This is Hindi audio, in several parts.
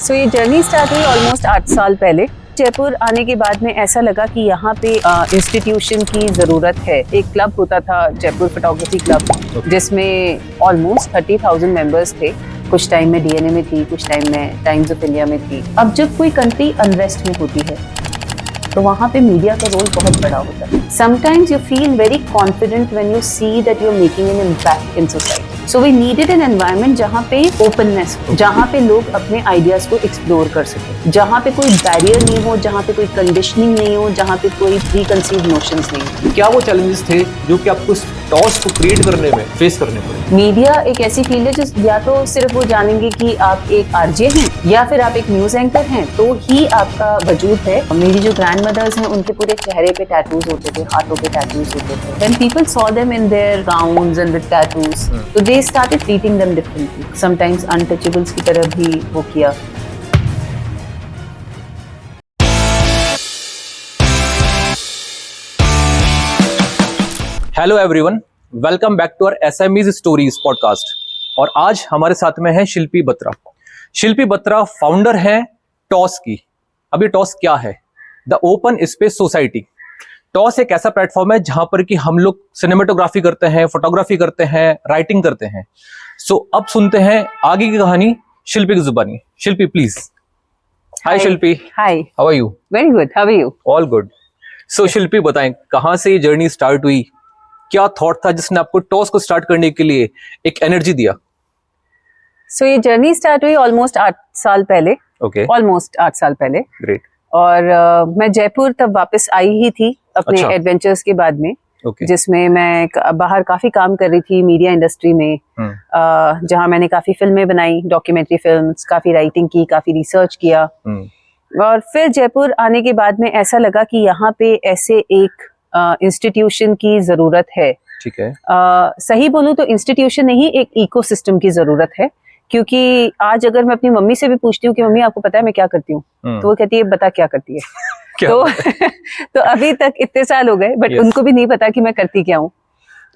सो ये जर्नी स्टार्ट हुई ऑलमोस्ट 8 साल पहले। जयपुर आने के बाद में ऐसा लगा कि यहाँ पे इंस्टीट्यूशन की ज़रूरत है। एक क्लब होता था जयपुर फोटोग्राफी क्लब, जिसमें ऑलमोस्ट 30,000 मेंबर्स थे। कुछ टाइम में डीएनए में थी, कुछ टाइम में टाइम्स ऑफ इंडिया में थी। अब जब कोई कंट्री अनरेस्ट में होती है तो वहाँ पे मीडिया का रोल बहुत बड़ा होता है। Sometimes you feel very confident when you see that you are making an impact in society. So we needed an environment जहाँ पे ओपननेस हो, जहाँ पे लोग अपने आइडियाज को एक्सप्लोर कर सके, जहाँ पे कोई बैरियर नहीं हो, जहाँ पे कोई कंडीशनिंग नहीं हो, जहाँ पे कोई प्री कंसीव्ड नोशंस नहीं हो। क्या वो चैलेंजेस थे जो कि आपको इस टॉस को क्रिएट करने में फेस करने पड़े? मीडिया एक ऐसी फील्ड है जिस या तो सिर्फ वो जानेंगे कि आप एक आरजे हैं या फिर आप एक न्यूज एंकर हैं तो ही आपका वजूद है। मेरी जो ग्रैंड मदर्स हैं उनके पूरे चेहरे पे टैटूज होते थे, हाथों पे टैटूज होते थे। When people saw them in their gowns and with tattoos, so they started treating them differently. Sometimes untouchables की तरह भी वो किया। Hello everyone, welcome back to our SMEs stories podcast. और आज हमारे साथ में है शिल्पी बत्रा। शिल्पी बत्रा फाउंडर हैं टॉस की। अब ये टॉस क्या है? The open space society. TOSS एक ऐसा प्लेटफॉर्म है जहां पर कि हम लोग सिनेमेटोग्राफी करते हैं, फोटोग्राफी करते हैं, राइटिंग करते हैं। सो अब सुनते हैं आगे की कहानी शिल्पी की जुबानी। Shilpi please. Hi Shilpi. Hi. How are you? Very good, how are you? All good. So Shilpi बताएं, कहां से ये जर्नी स्टार्ट हुई? क्या थॉट था जिसने आपको टॉस को स्टार्ट करने के लिए एक एनर्जी दिया? सो ये जर्नी स्टार्ट हुई ऑलमोस्ट 8 साल पहले। ओके, ऑलमोस्ट 8 साल पहले। ग्रेट। और मैं जयपुर तब वापस आई ही थी अपने अच्छा। एडवेंचर्स के बाद में, ओके। जिसमें मैं बाहर काफी काम कर रही थी मीडिया इंडस्ट्री में, जहां मैंने काफी फिल्में बनाई, डॉक्यूमेंट्री फिल्म्स, काफी राइटिंग की, काफी रिसर्च किया। और फिर जयपुर आने के बाद में ऐसा लगा कि यहाँ पे ऐसे एक इंस्टीट्यूशन की जरूरत है। ठीक है। सही बोलूं तो इंस्टीट्यूशन नहीं, एक इकोसिस्टम की जरूरत है। क्योंकि आज अगर मैं अपनी मम्मी से भी पूछती हूँ कि मम्मी आपको पता है मैं क्या करती हूँ, तो वो कहती है बता क्या करती है। तो तो अभी तक इतने साल हो गए बट उनको भी नहीं पता कि मैं करती क्या हूँ।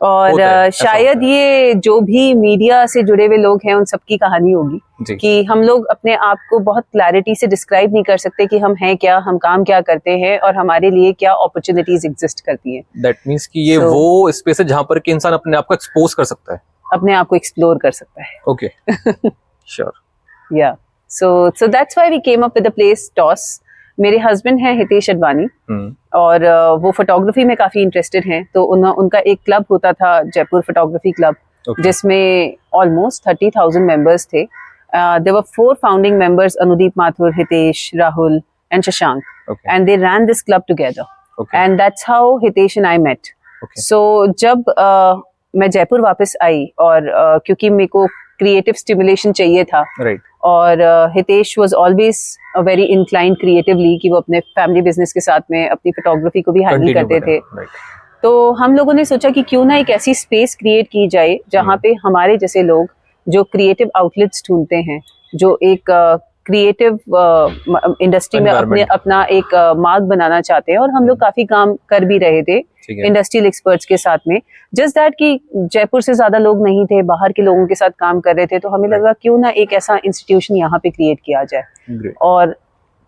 और शायद ये जो भी मीडिया से जुड़े हुए लोग हैं उन सबकी कहानी होगी कि हम लोग अपने आप को बहुत क्लैरिटी से डिस्क्राइब नहीं कर सकते कि हम हैं क्या, हम काम क्या करते हैं और हमारे लिए क्या अपॉर्चुनिटीज एग्जिस्ट करती हैं। दैट मींस कि ये वो स्पेस है जहां पर कि इंसान अपने आप को एक्सपोज कर सकता है, अपने आप को एक्सप्लोर कर सकता है। Okay, sure. Yeah so that's why we came up with the place TOSS. मेरे हस्बैंड हैं हितेश अडवाणी और वो फोटोग्राफी में काफी इंटरेस्टेड हैं। तो उनका एक क्लब होता था जयपुर फोटोग्राफी क्लब, जिसमें ऑलमोस्ट 30,000 मेंबर्स थे। There were 4 founding members, Anudeep Mathur, Hitesh, Rahul and Shashank, and they ran this club together and that's how Hitesh and I met. So जब मैं जयपुर वापस आई और क्योंकि मेरे को क्रिएटिव स्टिमुलेशन चाहिए था, और Hitesh was always very inclined creatively कि वो अपने फैमिली बिजनेस के साथ में अपनी फोटोग्राफी को भी हैंडल करते थे। तो हम लोगों ने सोचा कि क्यों ना एक ऐसी स्पेस क्रिएट की जाए जहाँ पे हमारे जैसे लोग जो क्रिएटिव आउटलेट्स ढूंढते हैं, जो एक क्रिएटिव इंडस्ट्री में अपना एक मार्ग बनाना चाहते हैं, और हम लोग काफी काम कर भी रहे थे इंडस्ट्रियल एक्सपर्ट्स के साथ में। जस्ट दैट कि जयपुर से ज्यादा लोग नहीं थे, बाहर के लोगों के साथ काम कर रहे थे, तो हमें लगा क्यों ना एक ऐसा इंस्टीट्यूशन यहाँ पे क्रिएट किया जाए। और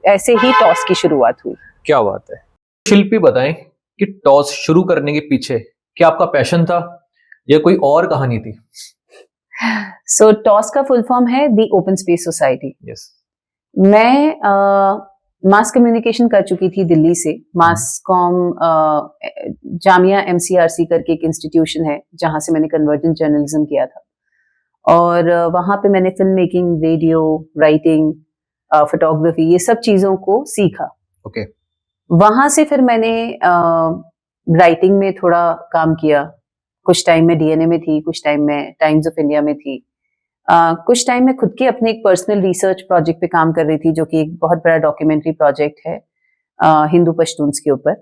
ऐसे ही टॉस की शुरुआत हुई। क्या बात है। शिल्पी बताएं कि टॉस शुरू करने के पीछे क्या आपका पैशन था या कोई और कहानी थी? सो टॉस का फुल फॉर्म है दी ओपन स्पेस सोसाइटी। मैं मास कम्युनिकेशन कर चुकी थी दिल्ली से। मास कॉम जामिया MCRC करके एक इंस्टीट्यूशन है जहां से मैंने कन्वर्जेंट जर्नलिज्म किया था, और वहां पे मैंने film making, radio, writing, photography, ये सब चीजों को सीखा। वहां से फिर मैंने राइटिंग में थोड़ा काम किया। कुछ टाइम में डीएनए में थी, कुछ टाइम में टाइम्स ऑफ इंडिया में थी, कुछ टाइम में खुद के अपने एक पर्सनल रिसर्च प्रोजेक्ट पे काम कर रही थी, जो कि एक बहुत बड़ा डॉक्यूमेंट्री प्रोजेक्ट है हिंदू पश्तून्स के ऊपर।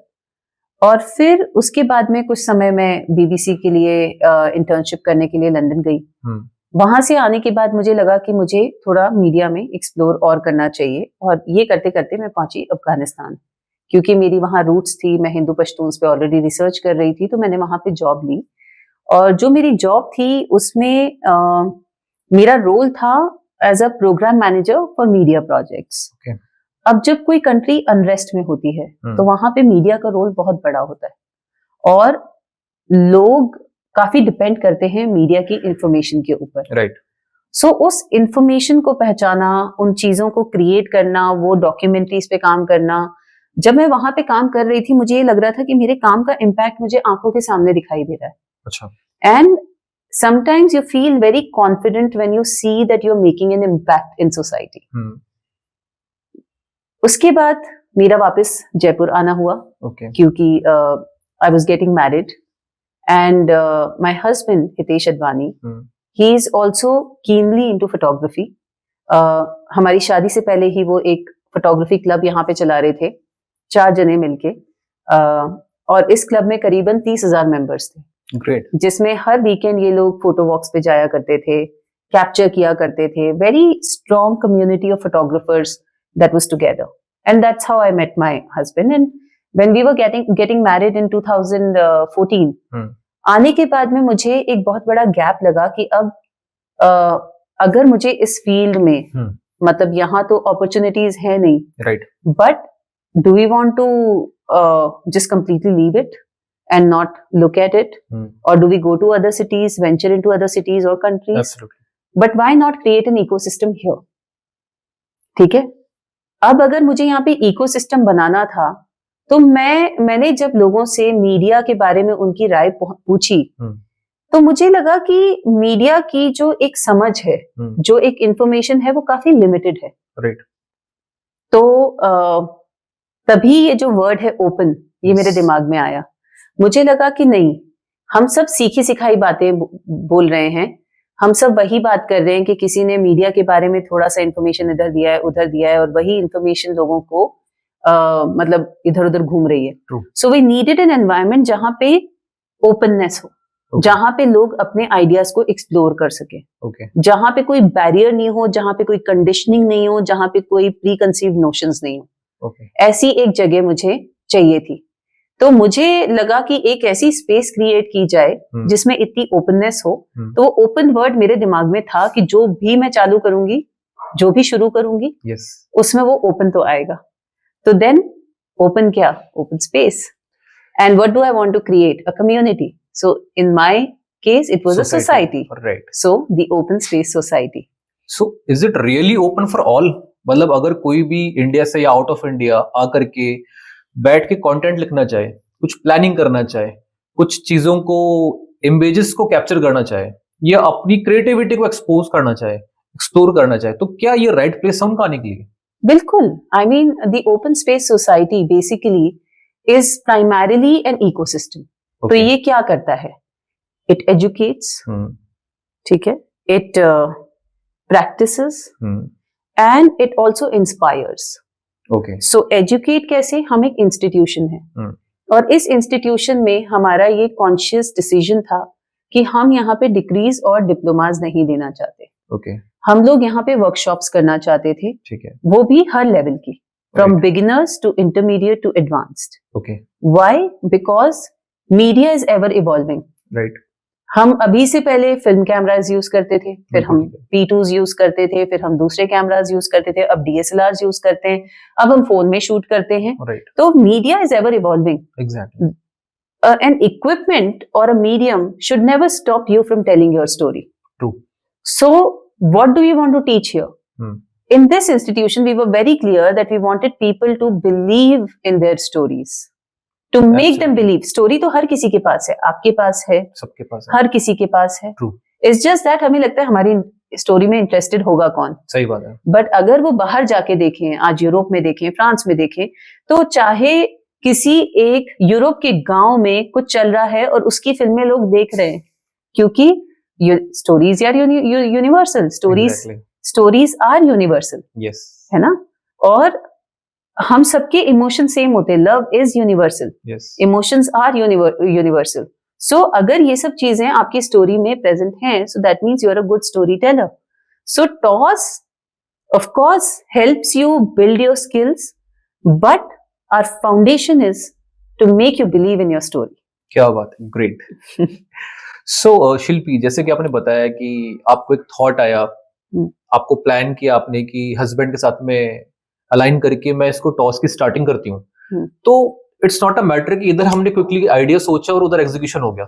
और फिर उसके बाद में कुछ समय मैं BBC के लिए इंटर्नशिप करने के लिए लंदन गई। वहां से आने के बाद मुझे लगा कि मुझे थोड़ा मीडिया में एक्सप्लोर और करना चाहिए, और ये करते करते मैं पहुंची अफगानिस्तान। क्योंकि मेरी वहाँ रूट्स थी, मैं हिंदू पश्तून्स पे ऑलरेडी रिसर्च कर रही थी, तो मैंने वहां पे जॉब ली। और जो मेरी जॉब थी उसमें मेरा रोल था as a programme manager for media projects. Okay. अब जब कोई कंट्री अनरेस्ट में होती है तो वहां पे मीडिया का रोल बहुत बड़ा होता है और लोग काफी डिपेंड करते हैं मीडिया की इंफॉर्मेशन के ऊपर। राइट। सो उस इंफॉर्मेशन को पहचाना, उन चीजों को क्रिएट करना, वो डॉक्यूमेंट्रीज पे काम करना। जब मैं वहां पे काम कर रही थी मुझे ये लग रहा था कि मेरे काम का इम्पैक्ट मुझे आंखों के सामने दिखाई दे रहा है। अच्छा। And sometimes you feel very confident when you see that you're making an impact in society. उसके बाद मेरा वापस जयपुर आना हुआ। Okay. क्योंकि I was getting married and my husband Hitesh Advani, he is also keenly into photography. हमारी शादी से पहले ही वो एक फोटोग्राफी क्लब यहाँ पे चला रहे थे, 4 जने मिलके, और इस क्लब में करीबन 30,000 मेंबर्स थे। Great. जिसमें हर वीकेंड ये लोग फोटो वॉक्स पे जाया करते थे, कैप्चर किया करते थे। Very strong community of photographers that was together and that's how I met my husband. And when we were getting married in 2014, आने के बाद में मुझे एक बहुत बड़ा गैप लगा कि अब अगर मुझे इस फील्ड में मतलब यहाँ तो अपॉर्चुनिटीज है नहीं, right, but do we want to just completely leave it and not look at it, or do we go to other cities, venture into other cities or countries? Absolutely. But why not create an ecosystem here? ठीक है, अब अगर मुझे यहाँ पे इकोसिस्टम बनाना था तो मैंने जब लोगों से मीडिया के बारे में उनकी राय पूछी तो मुझे लगा कि मीडिया की जो एक समझ है, जो एक इंफॉर्मेशन है, वो काफी लिमिटेड है। राइट। तो तभी ये जो वर्ड है ओपन, ये मेरे दिमाग में आया। मुझे लगा कि नहीं, हम सब सीखी सिखाई बातें बोल रहे हैं, हम सब वही बात कर रहे हैं कि किसी ने मीडिया के बारे में थोड़ा सा इंफॉर्मेशन इधर दिया है उधर दिया है और वही इंफॉर्मेशन लोगों को मतलब इधर उधर घूम रही है। So we needed an environment जहां पे ओपननेस हो, जहां पे लोग अपने आइडियाज को एक्सप्लोर कर सके, जहां पे कोई बैरियर नहीं हो, जहां पे कोई कंडीशनिंग नहीं हो, जहां पे कोई प्री कंसीव्ड नोशंस नहीं हो। ऐसी एक जगह मुझे चाहिए थी। तो मुझे लगा कि एक ऐसी स्पेस क्रिएट की जाए जिसमें इतनी ओपननेस हो। तो वो ओपन वर्ड मेरे दिमाग में था कि जो भी मैं चालू करूंगी, जो भी शुरू करूंगी, उसमें वो ओपन तो आएगा। तो देन ओपन क्या? Open space. And what do I want to create? A community. So in my case it was a society. Right. So the open space society. So is it really open for all? मतलब अगर कोई भी इंडिया से या आउट ऑफ इंडिया आकर के बैठ के कंटेंट लिखना चाहे, कुछ प्लानिंग करना चाहे, कुछ चीजों को, इमेजेस को कैप्चर करना चाहे या अपनी क्रिएटिविटी को एक्सपोज करना चाहे, एक्सप्लोर करना चाहे, तो क्या ये राइट प्लेस हम कहने के लिए? बिल्कुल। I mean the open space society basically is primarily an ecosystem. तो ये क्या करता है? इट एजुकेट्स, ठीक है, it practices and it also inspires. So educate कैसे? हम एक इंस्टीट्यूशन है और इस इंस्टीट्यूशन में हमारा ये कॉन्शियस डिसीजन था कि हम यहाँ पे डिग्रीज और डिप्लोमाज नहीं देना चाहते। हम लोग यहाँ पे वर्कशॉप्स करना चाहते थे, ठीक है, वो भी हर लेवल की, from beginners to intermediate to advanced. Why? Because media is ever evolving. Right. हम अभी से पहले फिल्म कैमराज यूज करते थे, फिर हम P2s यूज करते थे, फिर हम दूसरे कैमराज यूज करते थे, अब DSLRs यूज करते हैं, अब हम फोन में शूट करते हैं। तो media is ever evolving. Exactly. An equipment or a medium should never stop you from telling your story. True. So what do we want to teach here? In this institution, we were very clear that we wanted people to believe in their stories. To make them believe. Story तो हर किसी के पास है, आपके पास है, सबके पास है, हर किसी के पास है। True. It's just that हमें लगता है हमारी स्टोरी में इंटरेस्टेड होगा कौन। सही बात है। बट अगर वो बाहर जाके देखें, आज यूरोप में देखें, फ्रांस में देखें, तो चाहे किसी एक यूरोप के गांव में कुछ चल रहा है और उसकी फिल्में लोग देख रहे हैं, क्योंकि stories are universal. Stories are universal, है ना। और हम सबके इमोशन सेम होते हैं। Love is universal, emotions are universal. So अगर ये सब चीजें आपकी स्टोरी में प्रेजेंट हैं, so that means you are a good story teller. So TOSS of course helps you build your skills, but our foundation is to make you believe in your story. क्या बात है, ग्रेट। सो शिल्पी, जैसे कि आपने बताया कि आपको एक थॉट आया आपको प्लान किया आपने कि हस्बैंड के साथ में अलाइन करके मैं इसको टॉस की स्टार्टिंग करती हूँ, तो इट्स नॉट अ मैटर कि इधर हमने क्विकली आइडिया सोचा और उधर एग्जीक्यूशन हो गया।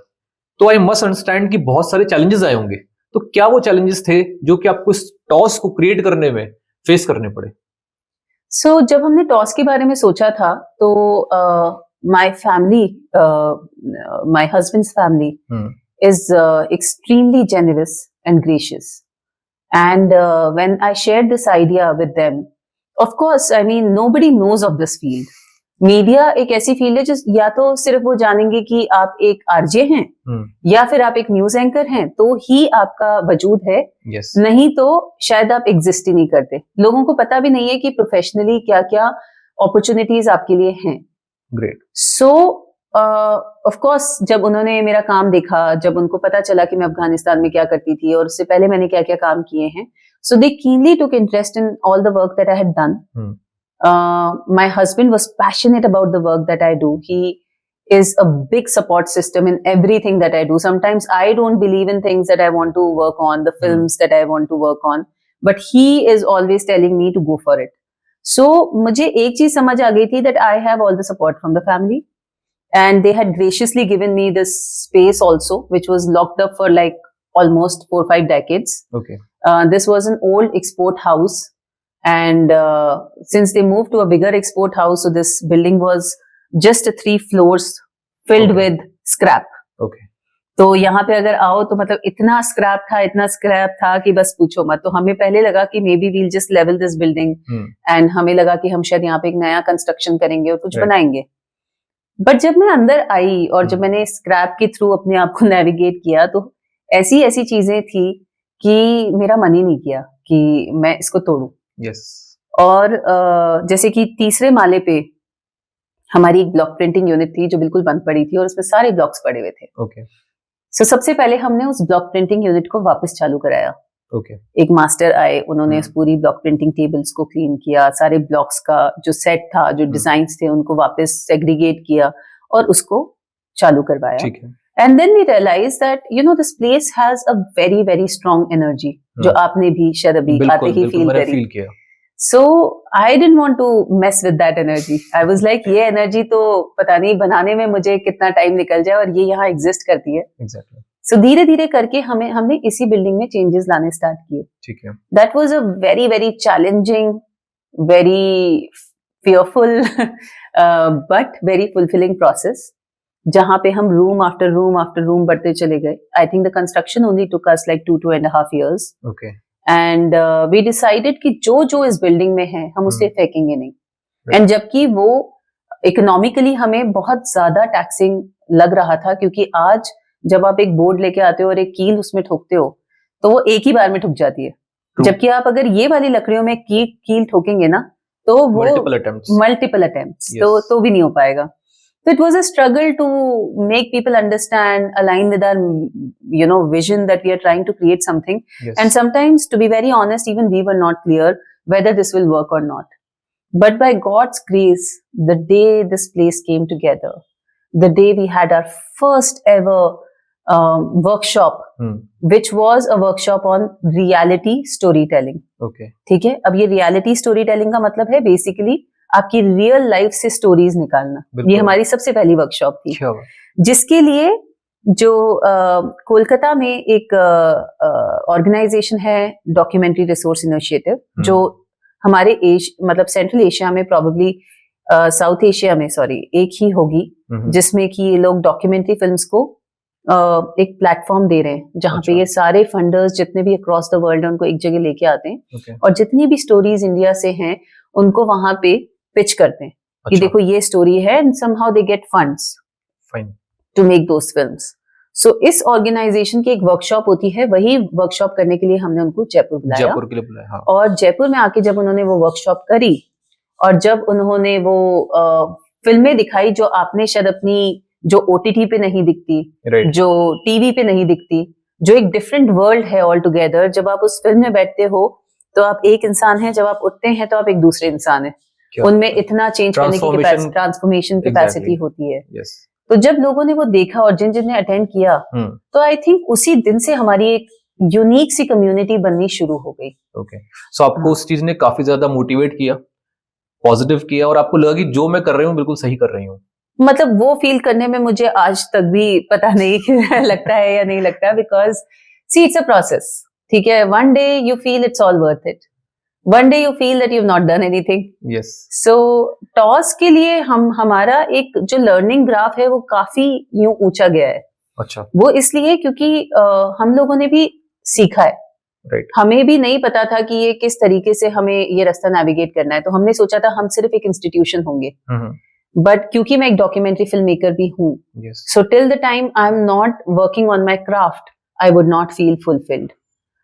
तो आई मस्ट अंडरस्टैंड कि बहुत सारे चैलेंजेस आए होंगे। तो क्या वो चैलेंजेस थे जो कि आपको इस टॉस को क्रिएट करने में फेस करने पड़े? सो जब हमने टॉस के बारे में सोचा था तो my family, my husbands family is extremely generous and gracious. And when I shared this idea with them, of course, I mean, nobody knows of this field. Media एक ऐसी फील्ड है जो या तो सिर्फ वो जानेंगे कि आप एक आरजे हैं या फिर आप एक न्यूज एंकर हैं तो ही आपका वजूद है, yes. नहीं तो शायद आप एग्जिस्ट ही नहीं करते। लोगों को पता भी नहीं है कि प्रोफेशनली क्या क्या अपॉर्चुनिटीज आपके लिए हैं। ग्रेट। सो ऑफ कोर्स जब उन्होंने मेरा काम देखा, जब उनको पता चला कि मैं अफगानिस्तान में क्या करती थी और उससे पहले मैंने क्या क्या काम किए हैं, so they keenly took interest in all the work that I had done. My husband was passionate about the work that I do. He is a big support system in everything that I do. Sometimes I don't believe in things that I want to work on, the films that I want to work on, but he is always telling me to go for it. So मुझे एक चीज समझ आ गई थी that I have all the support from the family, and they had graciously given me this space also, which was locked up for like almost 4-5 decades. Okay. This was an old export house. And since they moved to a bigger export house, so this building was just 3 floors filled with scrap. Okay. तो यहाँ पे अगर आओ तो मतलब इतना स्क्रैप था कि बस पूछो मत। तो हमें पहले लगा कि maybe we'll just level this building and हमें लगा कि हम शायद यहाँ पे एक नया कंस्ट्रक्शन करेंगे और कुछ बनाएंगे। बट जब मैं अंदर आई और जब मैंने स्क्रैप के थ्रू अपने आप को नेविगेट किया तो ऐसी चीजें थी कि मेरा मन ही नहीं किया कि मैं इसको तोड़ूं। Yes. और जैसे कि तीसरे माले पे हमारी एक ब्लॉक प्रिंटिंग यूनिट थी जो बिल्कुल बंद पड़ी थी और उसमें सारे ब्लॉक्स पड़े हुए थे। Okay. सो सबसे पहले हमने उस ब्लॉक प्रिंटिंग यूनिट को वापस चालू कराया। Okay. एक मास्टर आए, उन्होंने उस पूरी ब्लॉक प्रिंटिंग टेबल्स को क्लीन किया, सारे ब्लॉक्स का जो सेट था, जो डिजाइन्स थे उनको वापस सेग्रीगेट किया और उसको चालू करवाया। ठीक है। And then we realized that this place has a very very strong energy, जो आपने भी शायद अभी आते ही फील करी। So I didn't want to mess with that energy. I was like, ये एनर्जी तो पता नहीं बनाने में मुझे कितना टाइम निकल जाए और ये यहाँ एग्जिस्ट करती है। Exactly. So धीरे धीरे करके हमने इसी बिल्डिंग में चेंजेस लाने स्टार्ट किए। ठीक है। That was a very very challenging, very fearful, but very fulfilling process. जहाँ पे हम रूम आफ्टर रूम बढ़ते चले गए। I think the construction only took us like 2.5 years. Okay. And we decided कि जो इस बिल्डिंग में है हम उसे फेंकेंगे नहीं। And जबकि वो इकोनॉमिकली हमें बहुत ज्यादा टैक्सिंग लग रहा था, क्योंकि आज जब आप एक बोर्ड लेके आते हो और एक कील उसमें ठोकते हो तो वो एक ही बार में ठुक जाती है। जबकि आप अगर ये वाली लकड़ियों में कील ठोकेंगे ना तो वो मल्टीपल अटेम्प्ट्स तो भी नहीं हो पाएगा। So it was a struggle to make people understand, align with our, vision that we are trying to create something. Yes. And sometimes, to be very honest, even we were not clear whether this will work or not. But by God's grace, the day this place came together, the day we had our first ever workshop, which was a workshop on reality storytelling. Okay. ठीक है, अब ये reality storytelling का मतलब है basically आपकी रियल लाइफ से स्टोरीज निकालना। ये हमारी सबसे पहली वर्कशॉप थी, जिसके लिए जो कोलकाता में एक ऑर्गेनाइजेशन है, डॉक्यूमेंट्री रिसोर्स इनिशिएटिव, जो हमारे मतलब सेंट्रल एशिया में, प्रोबेबली साउथ एशिया में एक ही होगी, जिसमें कि ये लोग डॉक्यूमेंट्री फिल्म्स को एक प्लेटफॉर्म दे रहे हैं, जहाँ पे ये सारे फंडर्स जितने भी अक्रॉस द वर्ल्ड उनको एक जगह लेके आते हैं और जितनी भी स्टोरीज इंडिया से हैं उनको वहां पे पिच करते हैं कि देखो ये स्टोरी है, and somehow they get funds to make those films. So इस ऑर्गेनाइजेशन की एक वर्कशॉप होती है, वही वर्कशॉप करने के लिए हमने उनको जयपुर बुलाया। हाँ। और जयपुर में आके जब उन्होंने वो वर्कशॉप करी और जब उन्होंने वो फिल्में दिखाई जो आपने शायद अपनी जो OTT पे नहीं दिखती, जो टीवी पे नहीं दिखती, जो एक डिफरेंट वर्ल्ड है ऑल टुगेदर। जब आप उस फिल्म में बैठते हो तो आप एक इंसान है, जब आप उठते हैं तो आप एक दूसरे इंसान है। उनमें इतना चेंज करने की ट्रांसफॉर्मेशन कैपेसिटी होती है। yes. तो जब लोगों ने वो देखा और जिन ने अटेंड किया, तो आई थिंक उसी दिन से हमारी एक यूनिक सी कम्युनिटी बननी शुरू हो गई। ओके, सो आपको उस चीज ने काफी ज्यादा मोटिवेट किया, पॉजिटिव किया, और आपको लगा कि जो मैं कर रही हूँ बिल्कुल सही कर रही हूँ? मतलब वो फील करने में मुझे आज तक भी पता नहीं लगता है या नहीं लगता, because see it's a process, ठीक है। One day you feel it's all worth it, one day you feel that you have not done anything. Yes. So toss के लिए हमारा एक जो लर्निंग ग्राफ है वो काफी यूं ऊंचा गया है। अच्छा। वो इसलिए क्योंकि हम लोगों ने भी सीखा है, राइट। हमें भी नहीं पता था कि ये किस तरीके से हमें ये रास्ता नेविगेट करना है, तो हमने सोचा था हम सिर्फ एक इंस्टीट्यूशन होंगे, बट क्योंकि मैं एक डॉक्यूमेंट्री फिल्म मेकर भी हूँ, so till the time I am not working on my craft I would not feel fulfilled.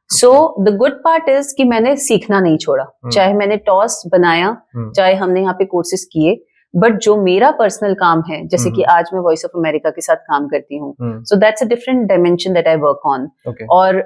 So the good part is कि मैंने सीखना नहीं छोड़ा, चाहे मैंने टॉस बनाया, चाहे हमने यहाँ पे कोर्सेज किए, बट जो मेरा पर्सनल काम है, जैसे कि आज मैं वॉइस ऑफ अमेरिका के साथ काम करती हूँ, so that's a different dimension that I work on. और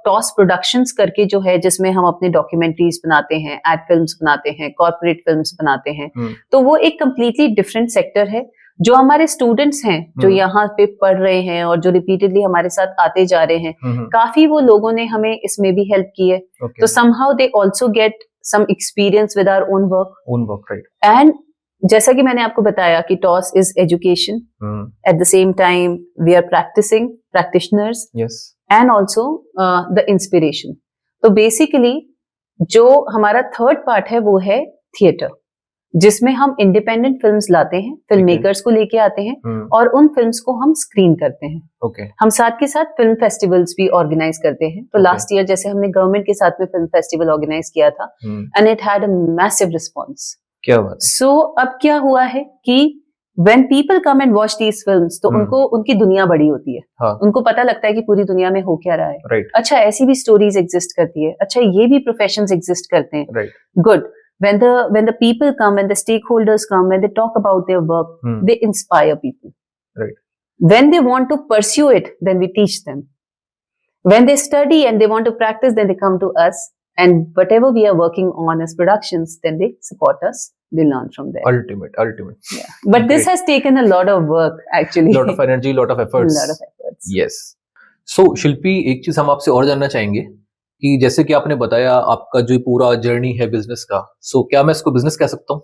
टॉस प्रोडक्शंस करके जो है, जिसमें हम अपने डॉक्यूमेंट्रीज बनाते हैं, एड फिल्म्स बनाते हैं, कॉर्पोरेट फिल्म्स बनाते हैं, तो वो एक कंप्लीटली डिफरेंट सेक्टर है। जो हमारे स्टूडेंट्स हैं जो यहाँ पे पढ़ रहे हैं और जो रिपीटेडली हमारे साथ आते जा रहे हैं, काफी वो लोगों ने हमें इसमें भी हेल्प की है, तो somehow they also get some experience with our own work, right. And जैसा कि मैंने आपको बताया कि TOSS is education, at the same time we are practising practitioners, and also the inspiration. तो बेसिकली जो हमारा थर्ड पार्ट है वो है थिएटर, जिसमें हम इंडिपेंडेंट फिल्म्स लाते हैं, फिल्म मेकर्स को लेके आते हैं और उन फिल्म्स को हम स्क्रीन करते हैं। हम साथ के साथ फिल्म फेस्टिवल्स भी ऑर्गेनाइज करते हैं। तो लास्ट ईयर जैसे हमने गवर्नमेंट के साथ में फिल्म फेस्टिवल ऑर्गेनाइज किया था, and it had a massive response. क्या बात है। सो अब क्या हुआ है कि when people come and watch these films, तो उनको उनकी दुनिया बड़ी होती है, उनको पता लगता है कि पूरी दुनिया में हो क्या रहा है, अच्छा ऐसी भी स्टोरीज एग्जिस्ट करती है, अच्छा ये भी प्रोफेशंस एग्जिस्ट करते हैं, good. When the people come, when the stakeholders come, when they talk about their work, they inspire people. Right. When they want to pursue it, then we teach them. When they study and they want to practice, then they come to us, and whatever we are working on as productions, then they support us. They learn from there. Ultimate. Yeah. But this has taken a lot of work, actually. Lot of energy, lot of efforts. Lot of efforts. Yes. So, शिल्पी, एक चीज हम आपसे और जानना चाहेंगे कि जैसे कि आपने बताया आपका जो पूरा जर्नी है बिजनेस का, सो क्या मैं इसको बिजनेस कह सकता हूँ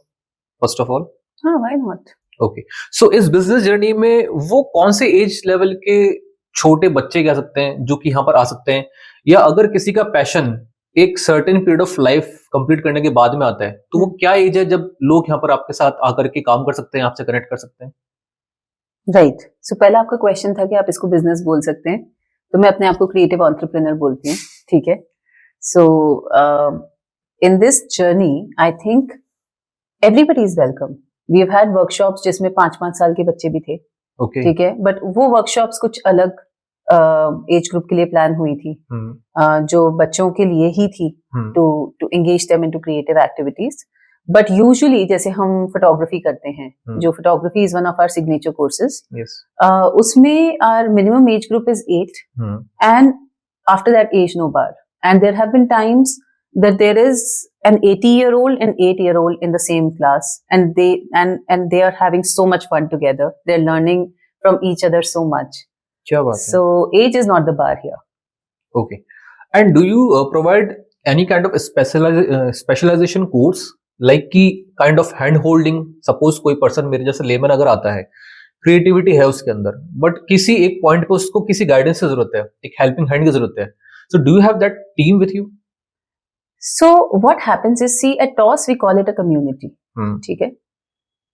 फर्स्ट ऑफ ऑल? हाँ, व्हाई नॉट। ओके, सो इस बिजनेस जर्नी में वो कौन से एज लेवल के छोटे बच्चे कह सकते हैं जो कि यहाँ पर आ सकते हैं, या अगर किसी का पैशन एक certain period of life complete करने के बाद में आता है, तो वो क्या एज है जब लोग यहाँ पर आपके साथ आकर के काम कर सकते हैं, आपसे कनेक्ट कर सकते हैं? राइट। सो पहला आपका क्वेश्चन था कि आप इसको बिजनेस बोल सकते हैं, तो मैं अपने आप को क्रिएटिव एंटरप्रेन्योर बोलती हूँ, ठीक है। So in this journey I think everybody is welcome. We have had workshops जिसमें 5-5 साल के बच्चे भी थे, ठीक है, बट वो वर्कशॉप्स कुछ अलग एज ग्रुप के लिए प्लान हुई थी, जो बच्चों के लिए ही थी, to engage them into creative activities. But usually जैसे हम फोटोग्राफी करते हैं, जो photography is one of our signature courses, उसमें our minimum age group is 8, and after that age no bar, and there have been times that there is an 80-year-old and 8-year-old in the same class, and they are having so much fun together. They're learning from each other so much. क्या बात है? So age is not the bar here. Okay. And do you provide any kind of specialization course, like की kind of hand holding? Suppose कोई person मेरे जैसे लेमन अगर आता है, क्रिएटिविटी है उसके अंदर, बट किसी एक पॉइंट पे उसको किसी गाइडेंस की जरूरत है, एक हेल्पिंग हैंड की जरूरत है, so do you have that team with you? So what happens is, see, at TOS we call it a community. ठीक है?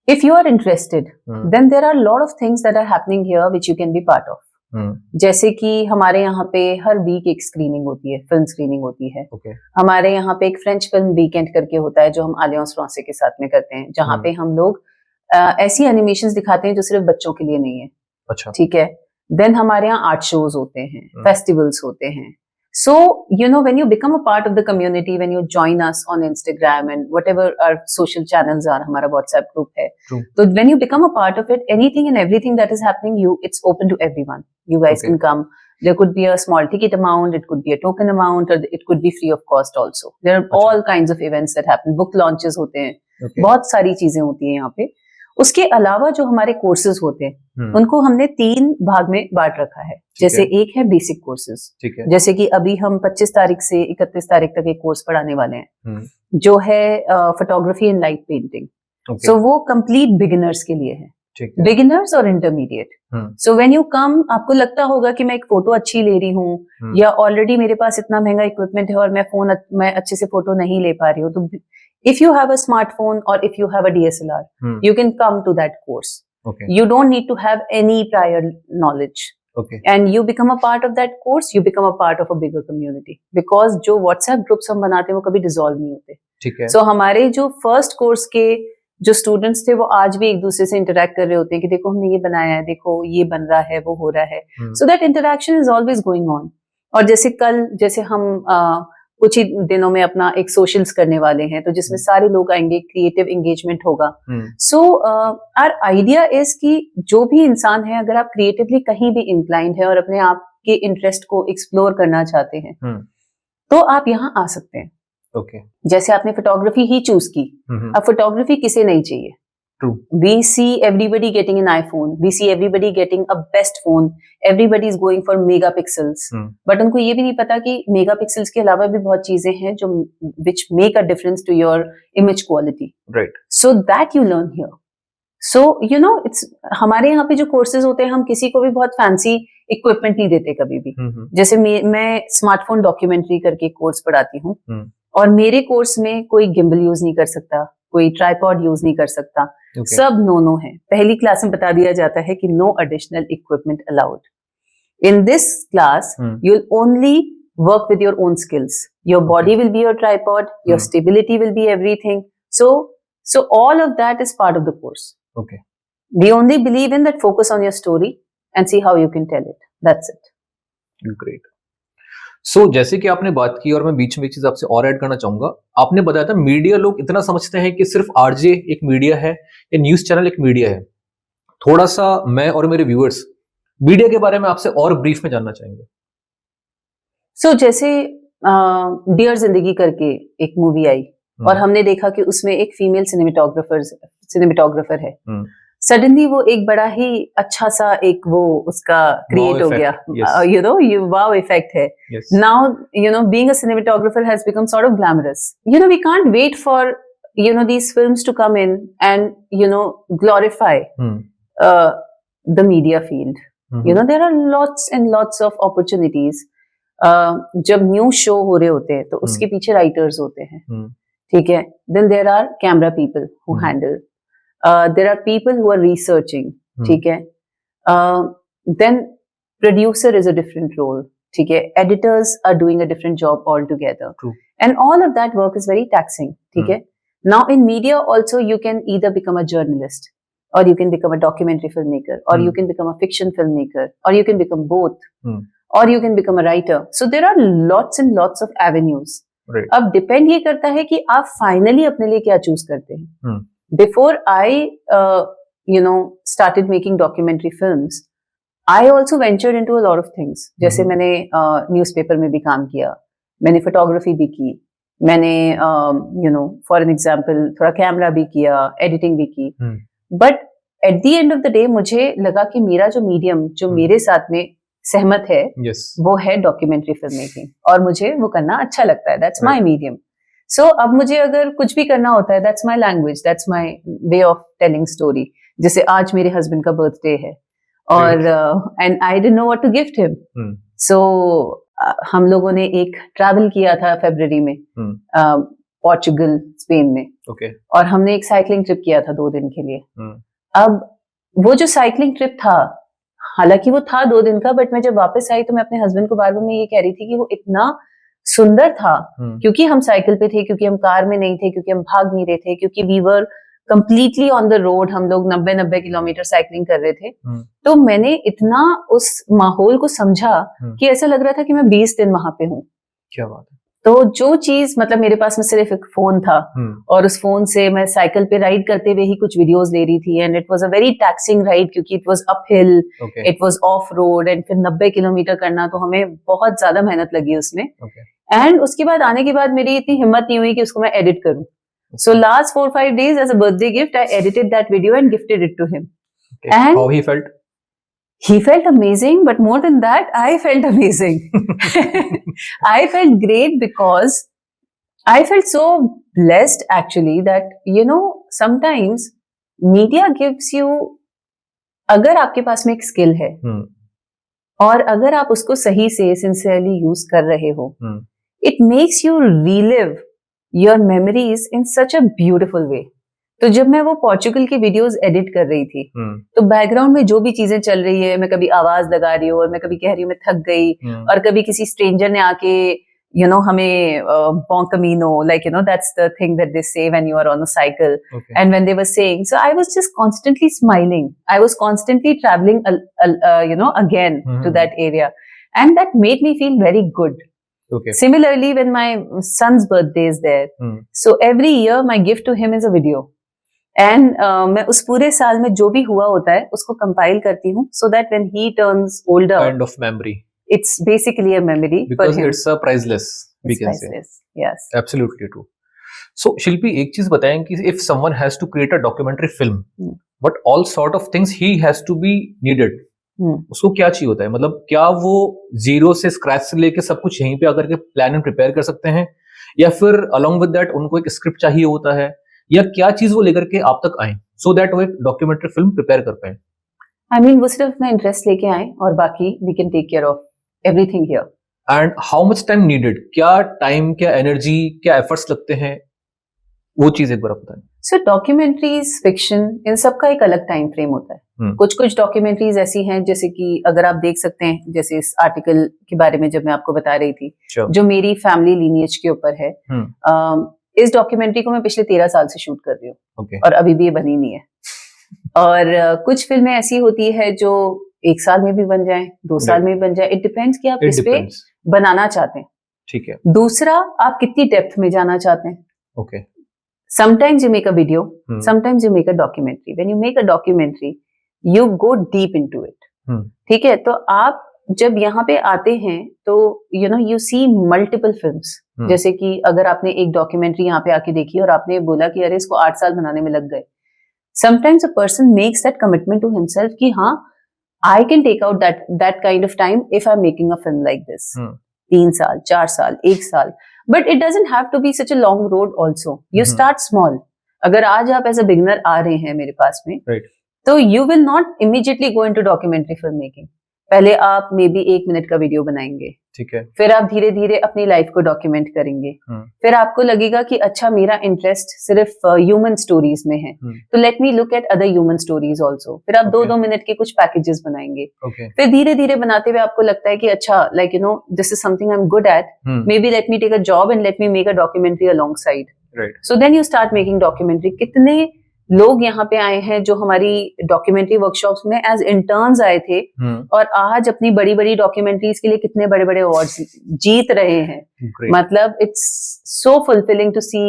If you are interested, then there are a lot of things that are happening here which you can be part of. जैसे कि हमारे यहाँ पे हर वीक एक स्क्रीनिंग होती है, फिल्म स्क्रीनिंग होती है। हमारे यहाँ पे एक फ्रेंच फिल्म वीकेंड करके होता है जो हम अलियांस फ्रांसे के साथ में करते हैं, जहाँ पे हम लोग ऐसी एनिमेशंस दिखाते हैं जो सिर्फ बच्चों के लिए नहीं है। अच्छा, ठीक है। देन हमारे यहाँ आर्ट शोज होते हैं, फेस्टिवल्स होते हैं। So, you know, when you become a part of the community, when you join us on Instagram and whatever our social channels are, हमारा WhatsApp group है, so when you become a part of it, anything and everything that is happening, it's open to everyone. You guys can come. There could be a small ticket amount, it could be a token amount, or it could be free of cost also. There are all kinds of events that happen. Book launches होते हैं, बहुत सारी चीजें होती हैं यहाँ पे। उसके अलावा जो हमारे कोर्सेज होते हैं उनको हमने 3 भाग में बांट रखा है। जैसे एक है बेसिक कोर्सेज, ठीक है, जैसे कि अभी हम 25 तारीख से 31 तारीख तक एक कोर्स पढ़ाने वाले हैं जो है फोटोग्राफी एंड लाइट पेंटिंग। सो वो कंप्लीट बिगिनर्स के लिए है, बिगिनर्स और intermediate. So when you come, आपको लगता होगा कि मैं एक फोटो अच्छी ले रही हूँ या ऑलरेडी मेरे पास इतना महंगा इक्विपमेंट है और मैं अच्छे से फोटो नहीं ले पा रही हूँ, तो if you have a smartphone or if you have a DSLR, you can come to that course. Okay. You don't need to have any prior knowledge. Okay. And you become a part of that course, you become a part of a bigger community. Because जो WhatsApp groups हम बनाते हैं वो कभी dissolve नहीं होते. ठीक है. So हमारे जो first course के जो students थे वो आज भी एक दूसरे से interact कर रहे होते हैं कि देखो हमने ये बनाया है, देखो ये बन रहा है, वो हो रहा है. So that interaction is always going on. और जैसे हम कुछ ही दिनों में अपना एक सोशल्स करने वाले हैं, तो जिसमें सारे लोग आएंगे, क्रिएटिव एंगेजमेंट होगा। सो आवर आइडिया इज कि जो भी इंसान है, अगर आप क्रिएटिवली कहीं भी इंक्लाइंड है और अपने आप के इंटरेस्ट को एक्सप्लोर करना चाहते हैं तो आप यहाँ आ सकते हैं। Okay. जैसे आपने फोटोग्राफी ही चूज की, अब फोटोग्राफी किसे नहीं चाहिए? True. We see everybody getting an iPhone. We see everybody getting a best phone. Everybody is going for megapixels. But उनको ये भी नहीं पता कि megapixels के अलावा भी बहुत चीजें हैं जो which make a difference to your image quality. Right. So that you learn here. So you know it's हमारे यहाँ पे जो courses होते हैं, हम किसी को भी बहुत fancy equipment नहीं देते कभी भी। जैसे मैं स्मार्टफोन डॉक्यूमेंट्री करके कोर्स पढ़ाती हूँ और मेरे कोर्स में कोई गिम्बल यूज नहीं कर सकता, कोई ट्राइपॉड यूज नहीं कर सकता। सब नो है। पहली क्लास में बता दिया जाता है कि no additional equipment allowed. In this class you will only work with your own skills. Your body will be your tripod, your stability will be everything. So all of that is part of the course. Okay. We only believe in that, focus on your story and see how you can tell it. That's it. Great. So जैसे कि आपने बात की और मैं बीच में एक चीज आपसे और ऐड करना चाहूंगा, आपने बताया था मीडिया लोग इतना समझते हैं कि सिर्फ आरजे एक मीडिया है या न्यूज चैनल एक मीडिया है। थोड़ा सा मैं और मेरे व्यूअर्स मीडिया के बारे में आपसे और ब्रीफ में जानना चाहेंगे। So जैसे डियर जिंदगी करके एक मूवी आई और हमने देखा कि उसमें एक फीमेल सिनेमेटोग्राफर है। सडनली वो एक बड़ा ही अच्छा सा एक वो उसका क्रिएट हो गया, यू नो, ये वाव इफेक्ट है। Now you know being a cinematographer has become sort of glamorous. You know we can't wait for you know these films to come in and you know glorify the media field. You know there are lots and lots of opportunities. जब न्यूज शो हो रहे होते हैं तो उसके पीछे राइटर्स होते हैं, ठीक है। Then there are camera people who handle, there are people who are researching, ठीक है। Then producer is a different role, ठीक है। Editors are doing a different job altogether. True. And all of that work is very taxing, ठीक है। Now in media also you can either become a journalist or you can become a documentary filmmaker or you can become a fiction filmmaker or you can become both or you can become a writer. So there are lots and lots of avenues. Right. अब depend ये करता है कि आप finally अपने लिए क्या choose करते हैं। Before I, started making documentary films, I also ventured into a lot of things. जैसे मैंने न्यूज़पेपर में भी काम किया, मैंने फोटोग्राफी भी की, मैंने फॉर एन एग्जाम्पल थोड़ा कैमरा भी किया, एडिटिंग भी की। But at the end of the day मुझे लगा कि मेरा जो मीडियम जो मेरे साथ में सहमत है, वो है डॉक्यूमेंट्री फिल्म मेकिंग, और मुझे वो करना अच्छा लगता है। That's my medium. सो अब मुझे अगर कुछ भी करना होता है, that's my language, that's my way of telling story. जैसे आज मेरे हस्बैंड का बर्थडे है और and I didn't know what to gift him, so हम लोगों ने एक ट्रैवल किया था फरवरी में पोर्चुगल, स्पेन में, और हमने एक साइकिलिंग ट्रिप किया था 2 दिन के लिए। अब वो जो साइकिलिंग ट्रिप था, हालांकि वो था 2 दिन का, बट मैं जब वापस आई तो मैं अपने हस्बैंड को बार बार मैं ये कह रही थी कि वो इतना सुंदर था, क्योंकि हम साइकिल पे थे, क्योंकि हम कार में नहीं थे, क्योंकि हम भाग नहीं रहे थे, क्योंकि we were completely on the road. हम लोग 90-90 किलोमीटर साइकिलिंग कर रहे थे। तो मैंने इतना उस माहौल को समझा कि ऐसा लग रहा था कि मैं 20 दिन वहां पे हूँ। क्या बात है। तो जो चीज, मतलब मेरे पास में सिर्फ एक फोन था और उस फोन से मैं साइकिल पे राइड करते हुए ही कुछ वीडियोस ले रही थी, and it was a very taxing ride, क्योंकि it was uphill, it was off road, and फिर 90 किलोमीटर करना, तो हमें बहुत ज्यादा मेहनत लगी उसमें। एंड उसके बाद आने के बाद मेरी इतनी हिम्मत नहीं हुई कि उसको मैं एडिट करूं। So last 4-5 days as a birthday gift, I edited that video and gifted it to him. Okay. And how he felt? He felt amazing, but more than that, I felt amazing. I felt great because I felt so blessed actually that, you know, sometimes media gives you, अगर आपके पास में एक स्किल है और अगर आप उसको सही से सिंसियरली यूज कर रहे हो, it makes you relive your memories in such a beautiful way. तो जब मैं वो पोर्चुगल की वीडियोस एडिट कर रही थी, तो बैकग्राउंड में जो भी चीजें चल रही है, मैं कभी आवाज लगा रही हूँ और मैं कभी कह रही हूँ मैं थक गई, और कभी किसी स्ट्रेंजर ने आके हमें bon camino, like that's the thing that they say when you are on a cycle. Okay. And when they were saying, so I was just constantly smiling. I was constantly traveling again to that area, and that made me feel very good. Okay. Similarly, when my son's birthday is there, so every year my gift to him is a video. And मैं उस पूरे साल में जो भी हुआ होता है उसको कंपाइल करती हूँ, so that when he turns older, kind of memory, it's basically a memory because for him. It's a priceless, we it's can priceless. say. Yes, absolutely true. So Shilpi, एक चीज बताएं कि if someone has to create a documentary film, but all sort of things he has to be needed, उसको क्या चाहिए होता है? मतलब क्या वो जीरो से स्क्रैच से लेके सब कुछ यहीं पे आकर के प्लान एंड प्रिपेयर कर सकते हैं, या फिर along with that उनको एक स्क्रिप्ट चाहिए होता है, या क्या चीज वो लेकर के आप तक आए so that वो एक डॉक्यूमेंट्री फिल्म प्रिपेयर कर पाए? I mean, वो सिर्फ अपना इंटरेस्ट लेके आए और बाकी we can take care of everything here. And how much time needed? क्या टाइम, क्या एनर्जी, क्या एफर्ट्स लगते हैं, वो चीज एक बार आप बताएं. So documentaries, fiction, इन सब का एक अलग टाइम फ्रेम होता है. कुछ डॉक्यूमेंट्रीज ऐसी हैं जैसे कि अगर आप देख सकते हैं, जैसे इस आर्टिकल के बारे में जब मैं आपको बता रही थी, जो मेरी फैमिली लीनिएज के ऊपर है, इस डॉक्यूमेंट्री को मैं पिछले 13 साल से शूट कर रही हूँ, और अभी भी ये बनी नहीं है. और कुछ फिल्में ऐसी होती है जो 1 साल में भी बन जाए, 2 साल में भी बन जाए, इट डिपेंड्स कि आप किस पे बनाना चाहते हैं. ठीक है. दूसरा, आप कितनी डेप्थ में जाना चाहते हैं. Okay. Sometimes you make a video, sometimes you make a documentary. When you make a documentary, you go deep into it. ठीक है. तो आप जब यहाँ पे आते हैं तो you see multiple films. जैसे कि अगर आपने एक डॉक्यूमेंट्री यहाँ पे आके देखी और आपने बोला कि अरे इसको 8 साल बनाने में लग गए. Sometimes a person makes that commitment to himself कि हाँ, I can take out that kind of time if I'm making a film like this. 3 साल, 4 साल, 1 साल. But it doesn't have to be such a long road also. You start small. अगर आज आप as a beginner आ रहे हैं मेरे पास में, तो you will not immediately go into documentary filmmaking. पहले आप मे बी 1 मिनट का वीडियो बनाएंगे, ठीक है. फिर आप धीरे धीरे अपनी लाइफ को डॉक्यूमेंट करेंगे. फिर आपको लगेगा कि अच्छा, मेरा इंटरेस्ट सिर्फ ह्यूमन स्टोरीज में है, तो let me look at other human stories also. फिर आप 2-2 मिनट के कुछ पैकेजेस बनाएंगे. फिर धीरे धीरे बनाते हुए आपको लगता है कि अच्छा, like this is something I am good at, maybe let me take a job and let me make a documentary alongside. So then you start making documentary. कितने लोग यहाँ पे आए हैं जो हमारी डॉक्यूमेंट्री वर्कशॉप्स में एज इंटर्न्स आए थे, और आज अपनी बड़ी बड़ी डॉक्यूमेंट्रीज के लिए कितने बड़े बड़े अवार्ड्स जीत रहे हैं. मतलब it's so fulfilling to see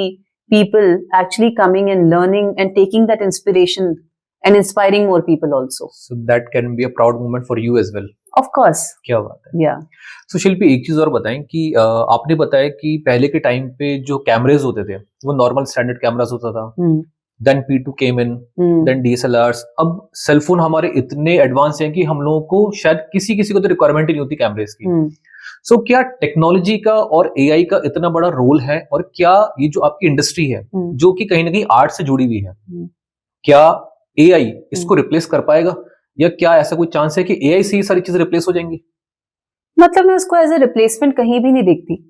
people actually coming and learning and taking that inspiration and inspiring more people also. So that can be a proud moment for you as well. Of course. क्या बात है. Yeah. So शिल्पी, एक चीज और बताएं कि आपने बताया कि पहले के टाइम पे जो कैमरेज होते थे वो नॉर्मल स्टैंडर्ड कैमरास होता था. Then P2 came in, then DSLRs. अब सेलफोन हमारे इतने एडवांस हैं कि हम लोगों को शायद किसी को तो रिक्वायरमेंट ही नहीं होती कैमरेज की. So क्या टेक्नोलॉजी का और AI का इतना बड़ा रोल है, और क्या ये जो आपकी इंडस्ट्री है जो कि कहीं ना कहीं आर्ट से जुड़ी हुई है, क्या AI इसको रिप्लेस कर पाएगा, या क्या ऐसा कोई चांस है कि AI से ये सारी चीजें रिप्लेस हो जाएंगी? मतलब मैं उसको एज ए रिप्लेसमेंट कहीं भी नहीं देखती.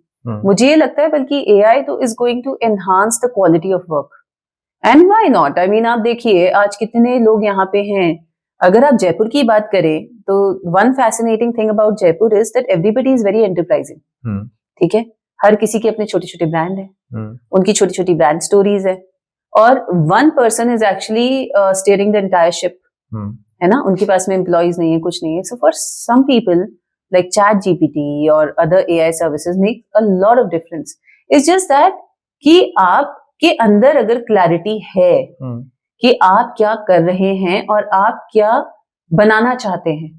मुझे ये लगता है बल्कि AI तो is going to enhance the quality of work. And why not? I mean, आप देखिए आज कितने लोग यहाँ पे हैं. अगर आप जयपुर की बात करें तो one fascinating thing about Jaipur is that everybody is very enterprising. ठीक है. हर किसी के अपने छोटे छोटे ब्रांड है, उनकी छोटी छोटी ब्रांड स्टोरीज है, और one person is actually steering the entire ship. है ना. उनके पास में एम्प्लॉइज नहीं है, कुछ नहीं है. So for some people like ChatGPT और other AI services make a lot of difference. It's just that कि आप के अंदर अगर क्लैरिटी है कि आप क्या कर रहे हैं और आप क्या बनाना चाहते हैं,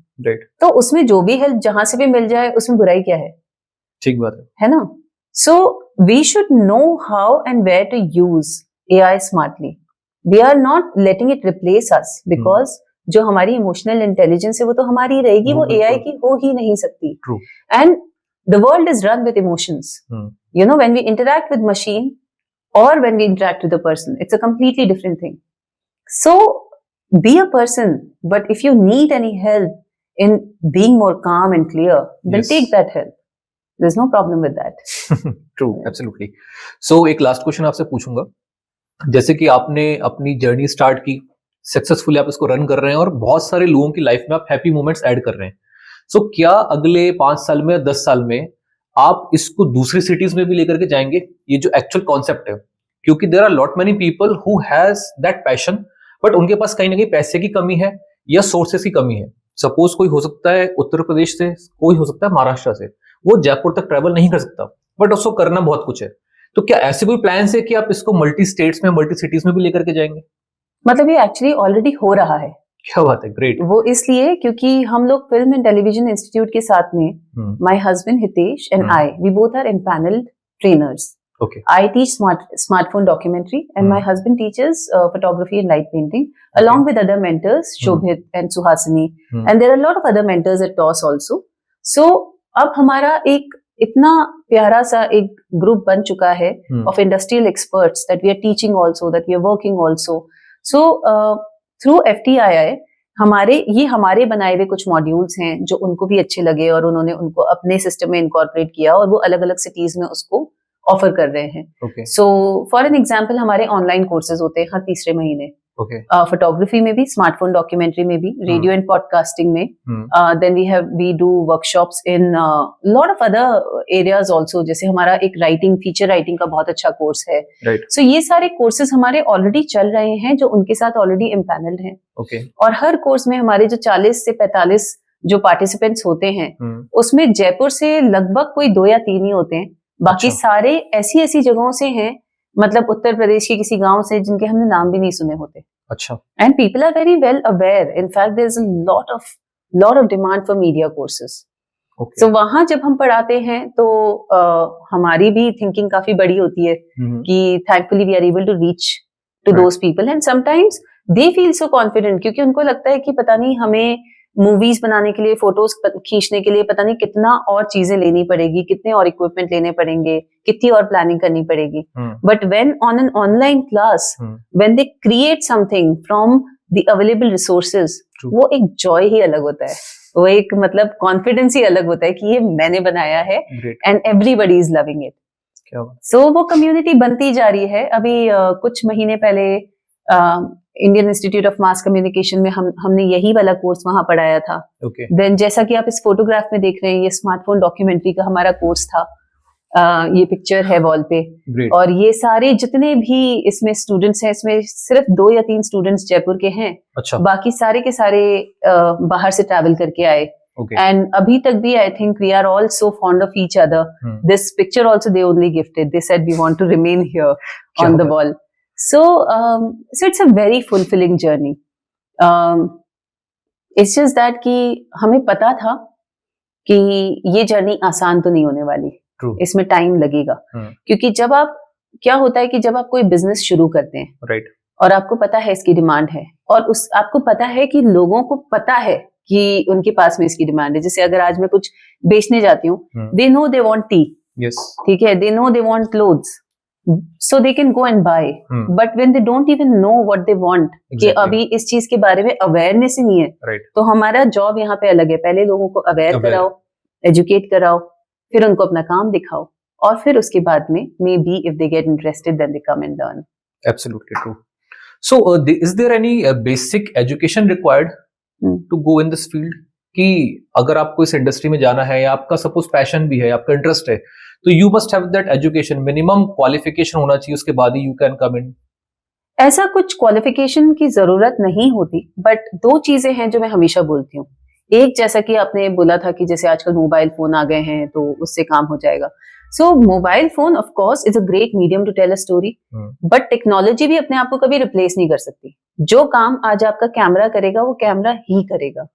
तो उसमें जो भी हेल्प जहां से भी मिल जाए उसमें बुराई क्या है. ठीक बात है ना. So we should know how and where to use AI smartly. We are not letting it replace us because जो हमारी इमोशनल इंटेलिजेंस है वो तो हमारी ही रहेगी, वो AI की हो ही नहीं सकती. True. And the world is run with emotions. You know, when we interact with machine or when we interact with a person, it's a completely different thing. So be a person, but if you need any help in being more calm and clear, then take that help. There's no problem with that. True, absolutely. So एक लास्ट क्वेश्चन आपसे पूछूंगा. जैसे कि आपने अपनी जर्नी स्टार्ट की, सक्सेसफुली आप इसको रन कर रहे हैं और बहुत सारे लोगों की लाइफ में आप हैप्पी मोमेंट्स ऐड कर रहे हैं. सो क्या अगले 5 साल में या 10 साल में आप इसको दूसरी सिटीज में भी लेकर के जाएंगे, ये जो एक्चुअल कॉन्सेप्ट है? क्योंकि there are lot many people who has that passion, but उनके पास कहीं ना कहीं पैसे की कमी है या सोर्सेस की कमी है. सपोज कोई हो सकता है उत्तर प्रदेश से, कोई हो सकता है महाराष्ट्र से, वो जयपुर तक ट्रेवल नहीं कर सकता, बट उसको करना बहुत कुछ है. तो क्या ऐसे कोई प्लान है कि आप इसको मल्टी स्टेट्स में, मल्टी सिटीज में भी लेकर के जाएंगे? मतलब ये एक्चुअली ऑलरेडी हो रहा है. क्या बात है, ग्रेट. वो इसलिए क्योंकि हम लोग फिल्म एंड टेलीविजन इंस्टीट्यूट के साथ में, my husband Hitesh and I, we both are empanelled trainers. Okay. I teach smartphone documentary and my husband teaches photography and light painting along with other mentors, Shobhit and Suhasini. And there are a lot of other mentors at TOS also. So अब हमारा एक इतना प्यारा सा एक ग्रुप बन चुका है of industrial experts that we are teaching also, that we are working also. So through FTII हमारे बनाए हुए कुछ मॉड्यूल्स हैं जो उनको भी अच्छे लगे और उन्होंने उनको अपने सिस्टम में इनकॉर्पोरेट किया और वो अलग अलग सिटीज में उसको ऑफर कर रहे हैं. सो फॉर एन एग्जाम्पल हमारे ऑनलाइन कोर्सेज होते हैं हर तीसरे महीने. फोटोग्राफी में भी, स्मार्टफोन डॉक्यूमेंट्री में भी, रेडियो एंड पॉडकास्टिंग में. Then we do workshops in lot of other areas also. जैसे हमारा एक राइटिंग, फीचर राइटिंग का बहुत अच्छा कोर्स है. सो ये सारे कोर्सेज हमारे ऑलरेडी चल रहे हैं जो उनके साथ ऑलरेडी एम्पैनल्ड हैं. और हर कोर्स में हमारे जो 40 से 45 जो पार्टिसिपेंट्स होते हैं उसमें जयपुर से लगभग कोई 2 या 3 ही होते हैं. बाकी सारे ऐसी जगहों से हैं, मतलब उत्तर प्रदेश के किसी गांव से जिनके हमने नाम भी नहीं सुने होते. अच्छा. And people are very well aware. In fact there is a lot of demand for media courses. So वहां जब हम पढ़ाते हैं तो हमारी भी थिंकिंग काफी बड़ी होती है कि thankfully we are able to reach to those people. And sometimes they feel so confident क्योंकि उनको लगता है कि पता नहीं हमें मूवीज बनाने के लिए, फोटोज खींचने के लिए पता नहीं कितना और चीजें लेनी पड़ेगी, कितने और इक्विपमेंट लेने पड़ेंगे, कितनी और प्लानिंग करनी पड़ेगी. But when on an online class, when they create something from the available resources, वो एक जॉय ही अलग होता है. वो एक मतलब कॉन्फिडेंस ही अलग होता है कि ये मैंने बनाया है and everybody is loving it. So वो कम्युनिटी बनती जा रही है. अभी कुछ महीने पहले Indian institute of mass communication में हमने यही वाला कोर्स वहां पढ़ाया था. देन जैसा कि आप इस फोटोग्राफ में देख रहे हैं, ये स्मार्टफोन डॉक्यूमेंट्री का हमारा कोर्स था. ये पिक्चर है वॉल पे. और ये सारे जितने भी इसमें स्टूडेंट्स हैं, इसमें सिर्फ 2 या 3 स्टूडेंट्स जयपुर के हैं. अच्छा. बाकी सारे के सारे बाहर से ट्रैवल करके आए. एंड अभी तक भी I think we are all so fond of each other. This picture also they only gifted. They said we want to remain here on the wall. So it's a very fulfilling journey. It's just that कि हमें पता था कि ये जर्नी आसान तो नहीं होने वाली. इसमें टाइम लगेगा. क्योंकि जब आप, क्या होता है कि जब आप कोई बिजनेस शुरू करते हैं और आपको पता है इसकी डिमांड है और आपको पता है कि लोगों को पता है कि उनके पास में इसकी डिमांड है. जैसे अगर आज मैं कुछ बेचने जाती हूँ, they know they want tea. ठीक है, they know they want clothes. So they can go and buy. But when they don't even know what they want, कि अभी इस चीज के बारे में अवेयरनेस ही नहीं है, तो हमारा जॉब यहाँ पे अलग है. पहले लोगों को अवेयर कराओ, एजुकेट कराओ, फिर उनको अपना काम दिखाओ और फिर उसके बाद में maybe if they get interested then they come and learn. Absolutely true. So is there any basic education required to go in this field? कि अगर आपको इस इंडस्ट्री में जाना है या आपका सपोज पैशन भी है, आपका इंटरेस्ट है, तो you must have that education. Minimum qualification होना चाहिए, उसके बाद ही यू कैन कम इन. ऐसा कुछ क्वालिफिकेशन की जरूरत नहीं होती, बट 2 चीजें हैं जो मैं हमेशा बोलती हूँ. एक, जैसा कि आपने बोला था कि जैसे आजकल मोबाइल फोन आ गए हैं तो उससे काम हो जाएगा. So mobile phone of course is a great medium to tell a story, but technology भी अपने आप को कभी रिप्लेस नहीं कर सकती. जो काम आज आपका कैमरा करेगा वो कैमरा ही करेगा.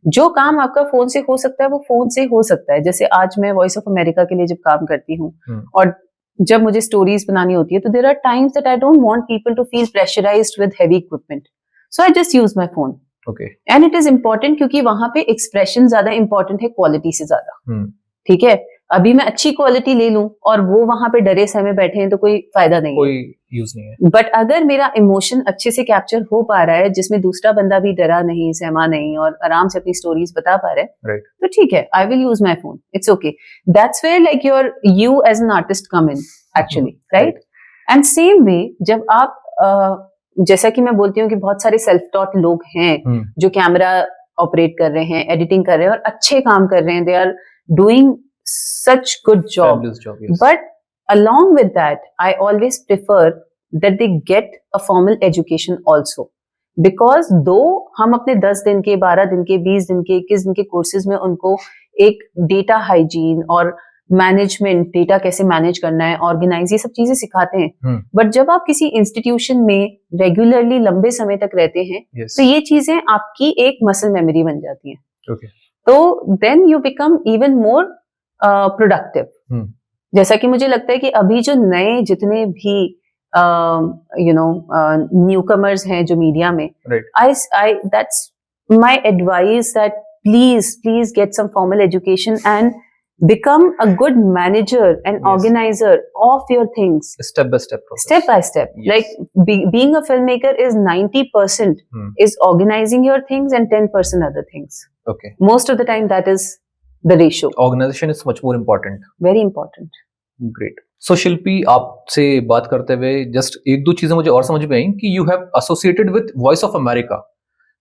जो काम आपका फोन से हो सकता है वो फोन से हो सकता है. जैसे आज मैं वॉइस ऑफ अमेरिका के लिए जब काम करती हूँ और जब मुझे स्टोरीज बनानी होती है तो there are times that I don't want people to feel pressurised with heavy equipment, so I just use my phone okay and it is important क्योंकि वहां पे एक्सप्रेशन ज्यादा इंपॉर्टेंट है क्वालिटी से ज्यादा। ठीक है, अभी मैं अच्छी क्वालिटी ले लूं और वो वहां पे डरे सहमे बैठे हैं तो कोई फायदा नहीं कोई यूज नहीं है। बट अगर मेरा इमोशन अच्छे से कैप्चर हो पा रहा है जिसमें दूसरा बंदा भी डरा नहीं, सहमा नहीं और आराम से अपनी स्टोरीज बता पा रहा है, Right. तो ठीक है, I will use my phone, it's okay. That's where like you as an artist come in actually, right? And same way जब आप जैसा कि मैं बोलती हूँ कि बहुत सारे सेल्फ टॉट लोग हैं जो कैमरा ऑपरेट कर रहे हैं, एडिटिंग कर रहे हैं और अच्छे काम कर रहे हैं, they are doing such good job. Yes. But along with that, I always prefer that they get a formal education also. Because though हम अपने 10 दिन के, 12 दिन के, 20 दिन के, 21 दिन के कोर्सेज में उनको एक डेटा हाइजीन और मैनेजमेंट, डेटा कैसे मैनेज करना है, ऑर्गेनाइज, ये सब चीजें सिखाते हैं, बट जब आप किसी इंस्टीट्यूशन में रेगुलरली लंबे समय तक रहते हैं, तो ये चीजें आपकी एक मसल मेमोरी बन जाती हैं। तो then you become even more productive. जैसा कि मुझे लगता है कि अभी जो नए जितने भी न्यूकमर्स हैं जो मीडिया में, I that's my advice that please get some formal education and become a good manager and organizer of your things, step by step process. Step by step. Yes. Like being a filmmaker is 90% is organizing your things and 10% other things. Okay. Most of the time that is the ratio. Organization is much more important. Very important. Great. So शिल्पी, आपसे बात करते हुए जस्ट एक दो चीजें मुझे और समझ में आई कि you have associated with voice of America.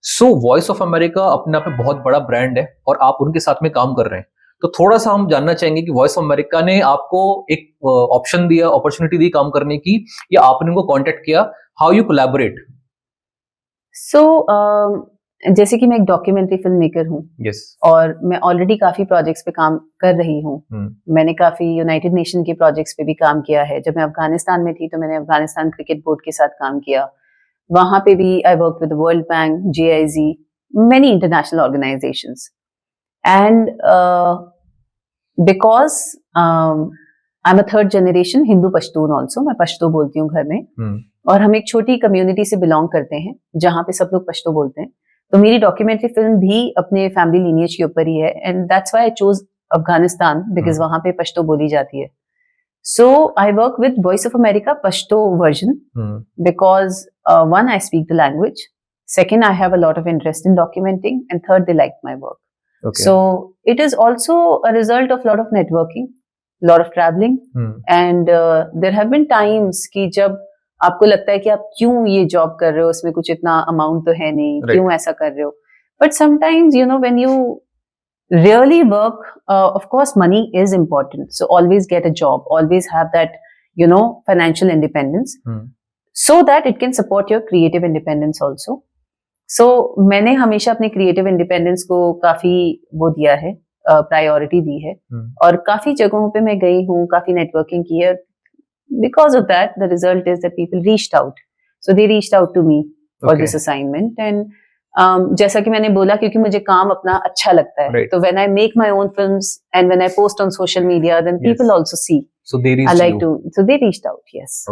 So voice of America अपने आप में बहुत बड़ा ब्रांड है और आप उनके साथ में काम कर रहे हैं, तो थोड़ा सा हम जानना चाहेंगे कि वॉइस ऑफ अमेरिका ने आपको एक ऑप्शन दिया, अपॉर्चुनिटी दी काम करने की, या आपने उनको कांटेक्ट किया? How you collaborate? सो जैसे कि मैं एक डॉक्यूमेंट्री फिल्म मेकर हूँ, और मैं ऑलरेडी काफी प्रोजेक्ट्स पे काम कर रही हूँ। मैंने काफी यूनाइटेड नेशन के प्रोजेक्ट्स पे भी काम किया है। जब मैं अफगानिस्तान में थी तो मैंने अफगानिस्तान क्रिकेट बोर्ड के साथ काम किया, वहां पे भी आई work with world bank, GIZ, many international organisations. And because I am a third generation Hindu Pashtun also, मैं पश्तो बोलती हूँ घर में, और हम एक छोटी कम्युनिटी से बिलोंग करते हैं जहाँ पे सब लोग पश्तो बोलते हैं, तो मेरी डॉक्यूमेंट्री फिल्म भी अपने फैमिली लीनिएज के ऊपर ही है। And that's why I chose Afghanistan, because वहां पे पश्तो बोली जाती है। So I work with voice of America Pashto version because one, I speak the language, second, I have a lot of interest in documenting, and third, they like my work. So it is also a result of lot of networking, lot of traveling, and there have been times कि जब आपको लगता है कि आप क्यों ये जॉब कर रहे हो, उसमें कुछ इतना अमाउंट तो है नहीं, क्यों ऐसा कर रहे हो, but sometimes when you really work, of course money is important, so always get a job, always have that financial independence, so that it can support your creative independence also. So मैंने हमेशा अपने क्रिएटिव इंडिपेंडेंस को काफी वो दिया है, प्रायोरिटी दी है, और काफी जगहों पे मैं गई हूँ, काफी नेटवर्किंग की है। Because of that the result is that people reached out, so they reached out to me for this assignment. And जैसा कि मैंने बोला, क्योंकि मुझे काम अपना अच्छा लगता है, तो when I make my own films and when I post on social media, then people also see, so they reached out, yes.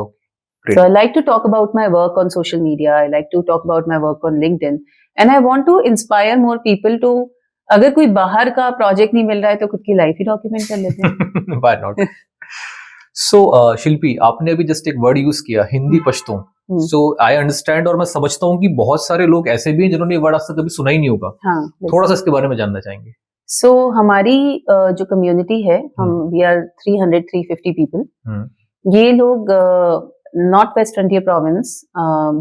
Great. So I like to talk about my work on social media. I like to talk about my work on LinkedIn, and I want to inspire more people to, अगर कोई बाहर का प्रोजेक्ट नहीं मिल रहा है तो खुद की लाइफ ही डॉक्यूमेंट कर लेते हैं। Why not? So शिल्पी, आपने अभी जस्ट एक वर्ड यूज किया, Hindi Pashto. So I understand, और मैं समझता हूँ कि बहुत सारे लोग ऐसे भी हैं जिन्होंने ये वर्ड आज तक कभी सुना ही नहीं होगा। हाँ, थोड़ा सा इसके बारे में जानना चाहेंगे। So हमारी जो कम्युनिटी है, हम we are 300-350 people. ये लोग North West Frontier Province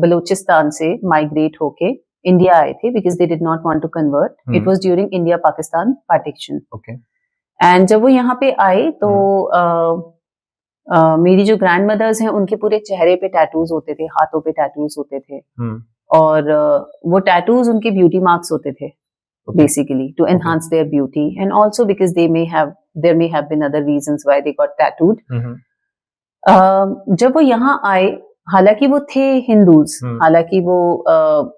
Balochistan से माइग्रेट होके इंडिया आए थे, because they did not want to convert. It was during India Pakistan partition. And जब वो यहाँ पे आए तो मेरी जो ग्रैंड मदर्स हैं, उनके पूरे चेहरे पे टैटूज होते थे, हाथों पे टैटूज होते थे, और वो टैटूज उनके ब्यूटी मार्क्स होते थे, basically to enhance their beauty, and also because there may have been other reasons why they got tattooed. जब वो यहाँ आए हालांकि वो थे हिंदूज, हालांकि वो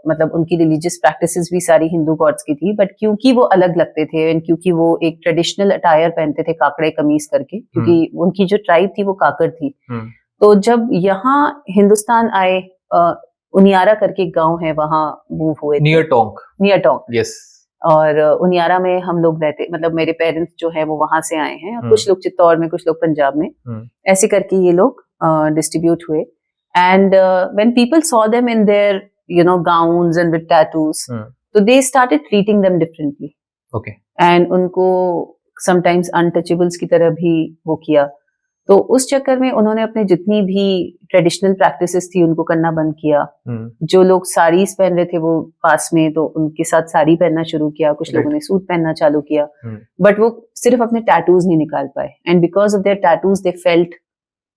मतलब उनकी रिलीजियस प्रैक्टिसेस भी सारी हिंदू गॉड्स की थी, बट क्योंकि वो अलग लगते थे एंड क्योंकि वो एक ट्रेडिशनल अटायर पहनते थे, काकड़े कमीज करके, क्योंकि उनकी जो ट्राइब थी वो काकड़ थी। तो जब यहाँ हिंदुस्तान आए, उनियारा करके एक गांव है, वहां मूव हुए, नियर टोंक। यस। और उनियारा में हम लोग रहते, मतलब मेरे पेरेंट्स जो है वो वहां से आए हैं, और कुछ लोग चित्तौड़ में, कुछ लोग पंजाब में, ऐसे करके ये लोग डिस्ट्रीब्यूट हुए। And when people saw them in their, gowns and with tattoos, so they started treating them differently. Okay. And उनको sometimes untouchables की तरह भी वो किया। तो उस चक्कर में उन्होंने अपने जितनी भी ट्रेडिशनल प्रैक्टिसेस थी उनको करना बंद किया। जो लोग साड़ीज पहन रहे थे वो पास में, तो उनके साथ साड़ी पहनना शुरू किया, कुछ लोगों ने सूट पहनना चालू किया, बट वो सिर्फ अपने टैटूज नहीं निकाल पाए। And because of their tattoos they felt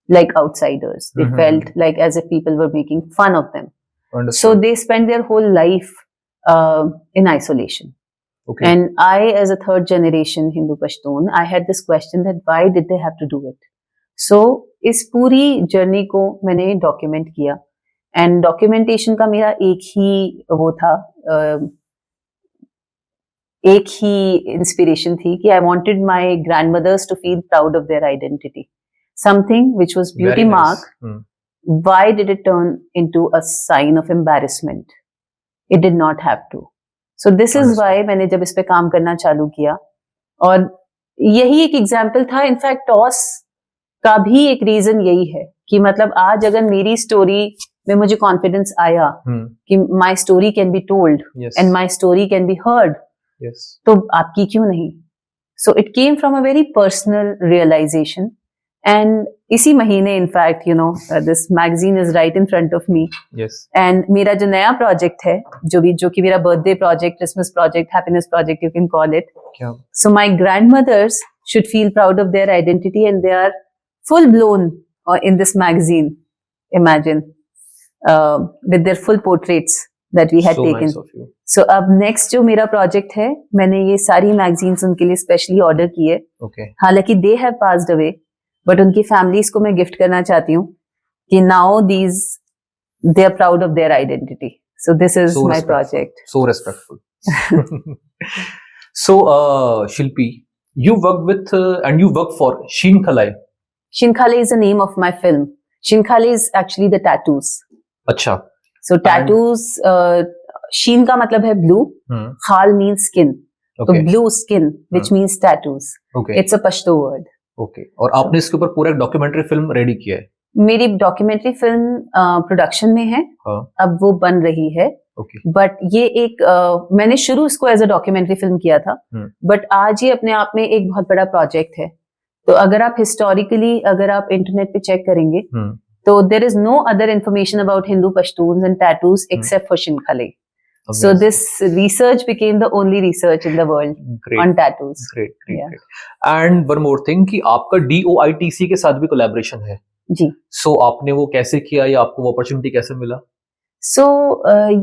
like outsiders. They felt like as if people were making fun of them. Understood. So they spent their whole life in isolation. Okay. And I, as a third generation Hindu Pashtun, I had this question that why did they have to do it? So इस पूरी जर्नी को मैंने डॉक्यूमेंट किया, एंड डॉक्यूमेंटेशन का मेरा एक ही वो था, एक ही इंस्पिरेशन थी कि I wanted my grandmothers to feel proud of their identity. Something which was beauty mark, why did it turn into a sign of embarrassment? It did not have to. So this is why मैंने जब इस पे काम करना चालू किया, और यही एक एग्जाम्पल था। इनफैक्ट टॉस का भी एक रीजन यही है कि मतलब आज अगर मेरी स्टोरी में मुझे कॉन्फिडेंस आया कि my story can be told and my story can be heard, तो आपकी क्यों नहीं? So it came from a very personal realisation. And इसी महीने in fact this magazine is right in front of me, and मेरा जो नया प्रोजेक्ट है, जो कि मेरा birthday project, Christmas project, happiness project, you can call it. So my grandmothers should feel proud of their identity, and they are full blown in this magazine, imagine, with their full portraits that we had taken. So अब नेक्स्ट जो मेरा प्रोजेक्ट है, मैंने ये सारी मैगजीन्स उनके लिए स्पेशली ऑर्डर की है। हालांकि they have passed away, but उनकी फैमिलीज को मैं गिफ्ट करना चाहती हूँ कि now they are proud of their identity. So this is my project. So respectful. So Shilpi, you work with and you work for Shinkhale. Shinkhale is the name of my film. Shinkhale is actually the tattoos. अच्छा। So tattoos, Shin का मतलब है blue, Khal means skin. Okay. So blue skin, which means tattoos. Okay. It's a Pashto word. Okay. और आपने इसके ऊपर पूरा एक डॉक्यूमेंट्री फिल्म रेडी किया है? मेरी डॉक्यूमेंट्री फिल्म प्रोडक्शन में है। अब वो बन रही है। बट ये एक मैंने शुरू इसको एज अ डॉक्यूमेंट्री फिल्म किया था, बट आज ये अपने आप में एक बहुत बड़ा प्रोजेक्ट है। तो अगर आप हिस्टोरिकली, अगर आप इंटरनेट पे चेक करेंगे, तो there is no other information about Hindu Pashtuns and tattoos except for Shinkhale. So this research became the only research in the world on tattoos. Great. And one more thing कि आपका DOITC के साथ भी collaboration है। जी। So आपने वो कैसे किया, या आपको वो opportunity कैसे मिला? So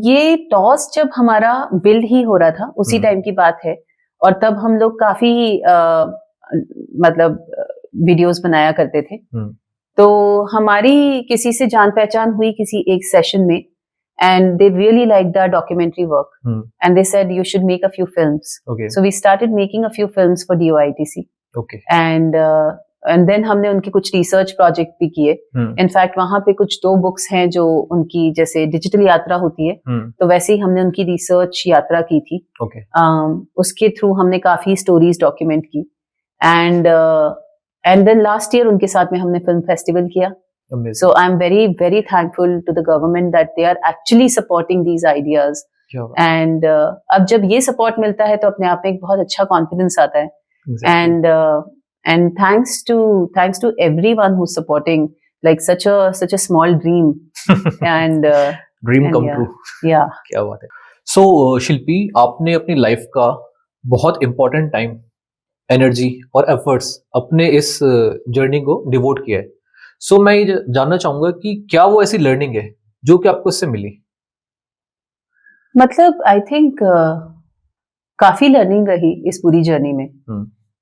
ये टॉस जब हमारा बिल्ड ही हो रहा था उसी टाइम की बात है, और तब हम लोग काफी मतलब वीडियोस बनाया करते थे। तो हमारी किसी से जान पहचान हुई किसी एक सेशन में, and they really liked our documentary work, and they said you should make a few films. So we started making a few films for DOITC. And then हमने उनके कुछ रिसर्च प्रोजेक्ट भी किए। इनफैक्ट वहां पे कुछ 2 बुक्स हैं जो उनकी जैसे डिजिटल यात्रा होती है, तो वैसे ही हमने उनकी रिसर्च यात्रा की थी। उसके थ्रू हमने काफी स्टोरीज डॉक्यूमेंट की, एंड देन लास्ट ईयर उनके साथ में हमने फिल्म फेस्टिवल किया। Amazing. So I'm very, very thankful to the government that they are actually supporting these ideas. And अब जब ये support मिलता है तो अपने आप में एक बहुत अच्छा confidence आता है। Exactly. And thanks to everyone who's supporting like such a small dream and dream come true. Yeah. क्या बात है। So शिल्पी, आपने अपनी लाइफ का बहुत important time, energy और efforts अपने इस जर्नी को डिवोट किया है। सो मैं ये जानना चाहूंगा कि क्या वो ऐसी लर्निंग है जो कि आपको इससे मिली? मतलब आई थिंक काफी लर्निंग रही इस पूरी जर्नी में।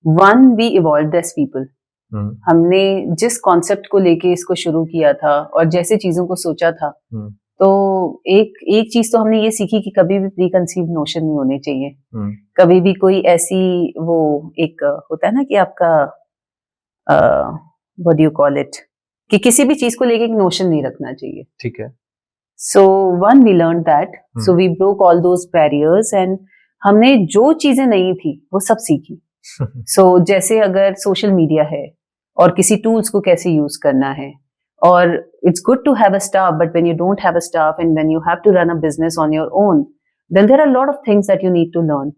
One, we evolved as people, हमने जिस कॉन्सेप्ट को लेके इसको शुरू किया था और जैसे चीजों को सोचा था, तो एक चीज तो हमने ये सीखी कि कभी भी प्री कंसीव नोशन नहीं होने चाहिए। कभी भी कोई ऐसी वो एक होता है ना कि आपका what do you call it, कि किसी भी चीज को लेके एक नोशन नहीं रखना चाहिए। ठीक है। So one we learned that, so we broke all those barriers and हमने जो चीजें नहीं थी वो सब सीखी। So जैसे अगर सोशल मीडिया है और किसी टूल्स को कैसे यूज करना है, और it's good to have a staff, but when you don't have a staff and when you have to run a business on your own, then there are a lot of things that you need to learn.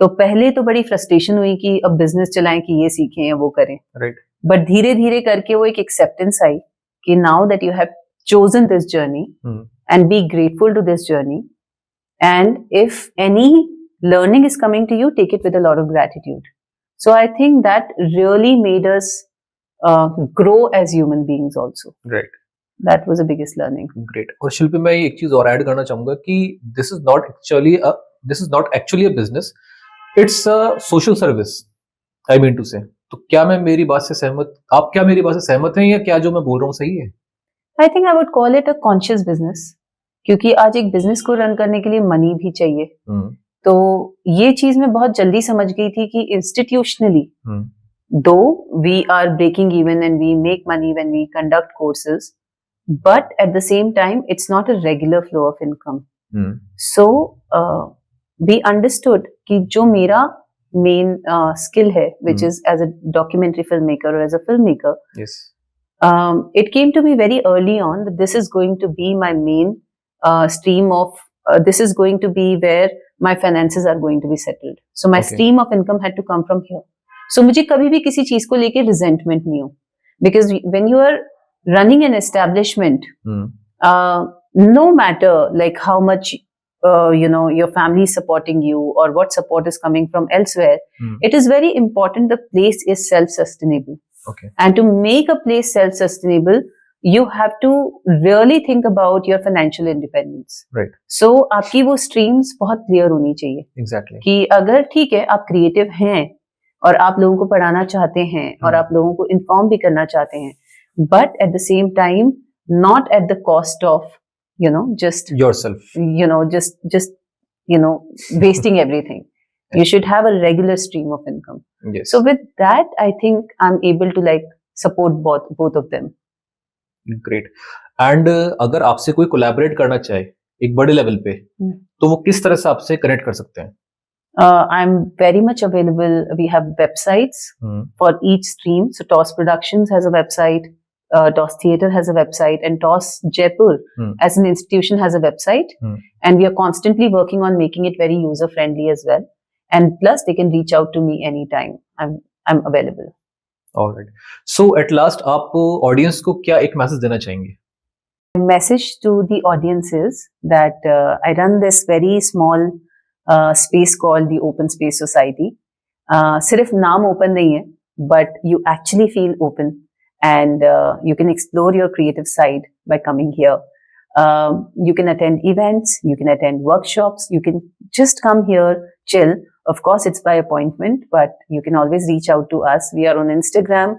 तो पहले तो बड़ी फ्रस्ट्रेशन हुई कि अब बिजनेस चलाएं कि ये सीखें या वो करें, राइट। बट धीरे धीरे करके वो एक एक्सेप्टेंस आई कि now that you have chosen this journey and be grateful to this journey, and if any learning is coming to you, take it with a lot of gratitude. So I think that really made us grow as human beings also. Right. That was the biggest learning. Great. और शिल्पी, मैं एक चीज और ऐड करना चाहूंगा कि this is not actually a business, it's a social service, I mean to say. तो क्या मैं मेरी बात से सहमत, आप क्या मेरी बात से सहमत हैं, या क्या जो मैं बोल रहा हूँ सही है? I think I would call it a conscious business, क्योंकि आज एक बिजनेस को रन करने के लिए मनी भी चाहिए। तो ये चीज मैं बहुत जल्दी समझ गई थी कि institutionally though we are breaking even and we make money when we conduct courses, but at the same time it's not a regular flow of income. So we understood कि जो मेरा मेन स्किल है, which is as a documentary film maker और as a film maker, it came to me very early on that this is going to be my main stream of, this is going to be where my finances are going to be settled. So my stream of income had to come from here. So मुझे कभी भी किसी चीज को लेके resentment नहीं हो, because when you are running an establishment, no matter like how much your family is supporting you or what support is coming from elsewhere, it is very important the place is self-sustainable. Okay. And to make a place self-sustainable, you have to really think about your financial independence. Right. So आपकी वो streams बहुत clear होनी चाहिए। Exactly. कि अगर ठीक है आप creative हैं और आप लोगों को पढ़ाना चाहते हैं और आप लोगों को inform भी करना चाहते हैं, but at the same time not at the cost of just yourself, just wasting everything. You should have a regular stream of income. Yes. So with that, I think I'm able to like support both of them. Great. And अगर आपसे कोई collaborate करना चाहे एक बड़े लेवल पे, तो वो किस तरह से आपसे कनेक्ट कर सकते हैं? I'm very much available. We have websites for each stream. So TOS Productions has a website, TOS Theatre has a website, and TOS Jaipur as an institution has a website. And we are constantly working on making it very user friendly as well. And plus, they can reach out to me anytime. I'm available. All right. So at last, आप audience को क्या एक message देना चाहेंगे? Message to the audience is that I run this very small space called the Open Space Society. सिर्फ नाम open नहीं है, but you actually feel open and you can explore your creative side by coming here. You can attend events, you can attend workshops, you can just come here, chill. Of course, it's by appointment, but you can always reach out to us. We are on Instagram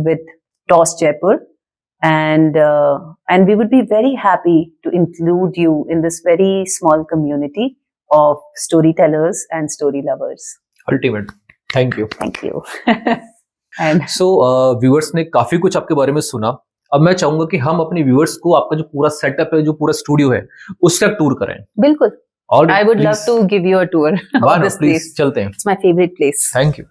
with TOS Jaipur, and we would be very happy to include you in this very small community of storytellers and story lovers. Ultimate. Thank you. Thank you. And so viewers ने काफी कुछ आपके बारे में सुना। अब मैं चाहूंगा कि हम अपने व्यूअर्स को आपका जो पूरा सेटअप है, जो पूरा स्टूडियो है, उसका टूर करें। बिल्कुल। I would love to give you a tour of this place. चलते हैं। It's my favorite place. Thank you.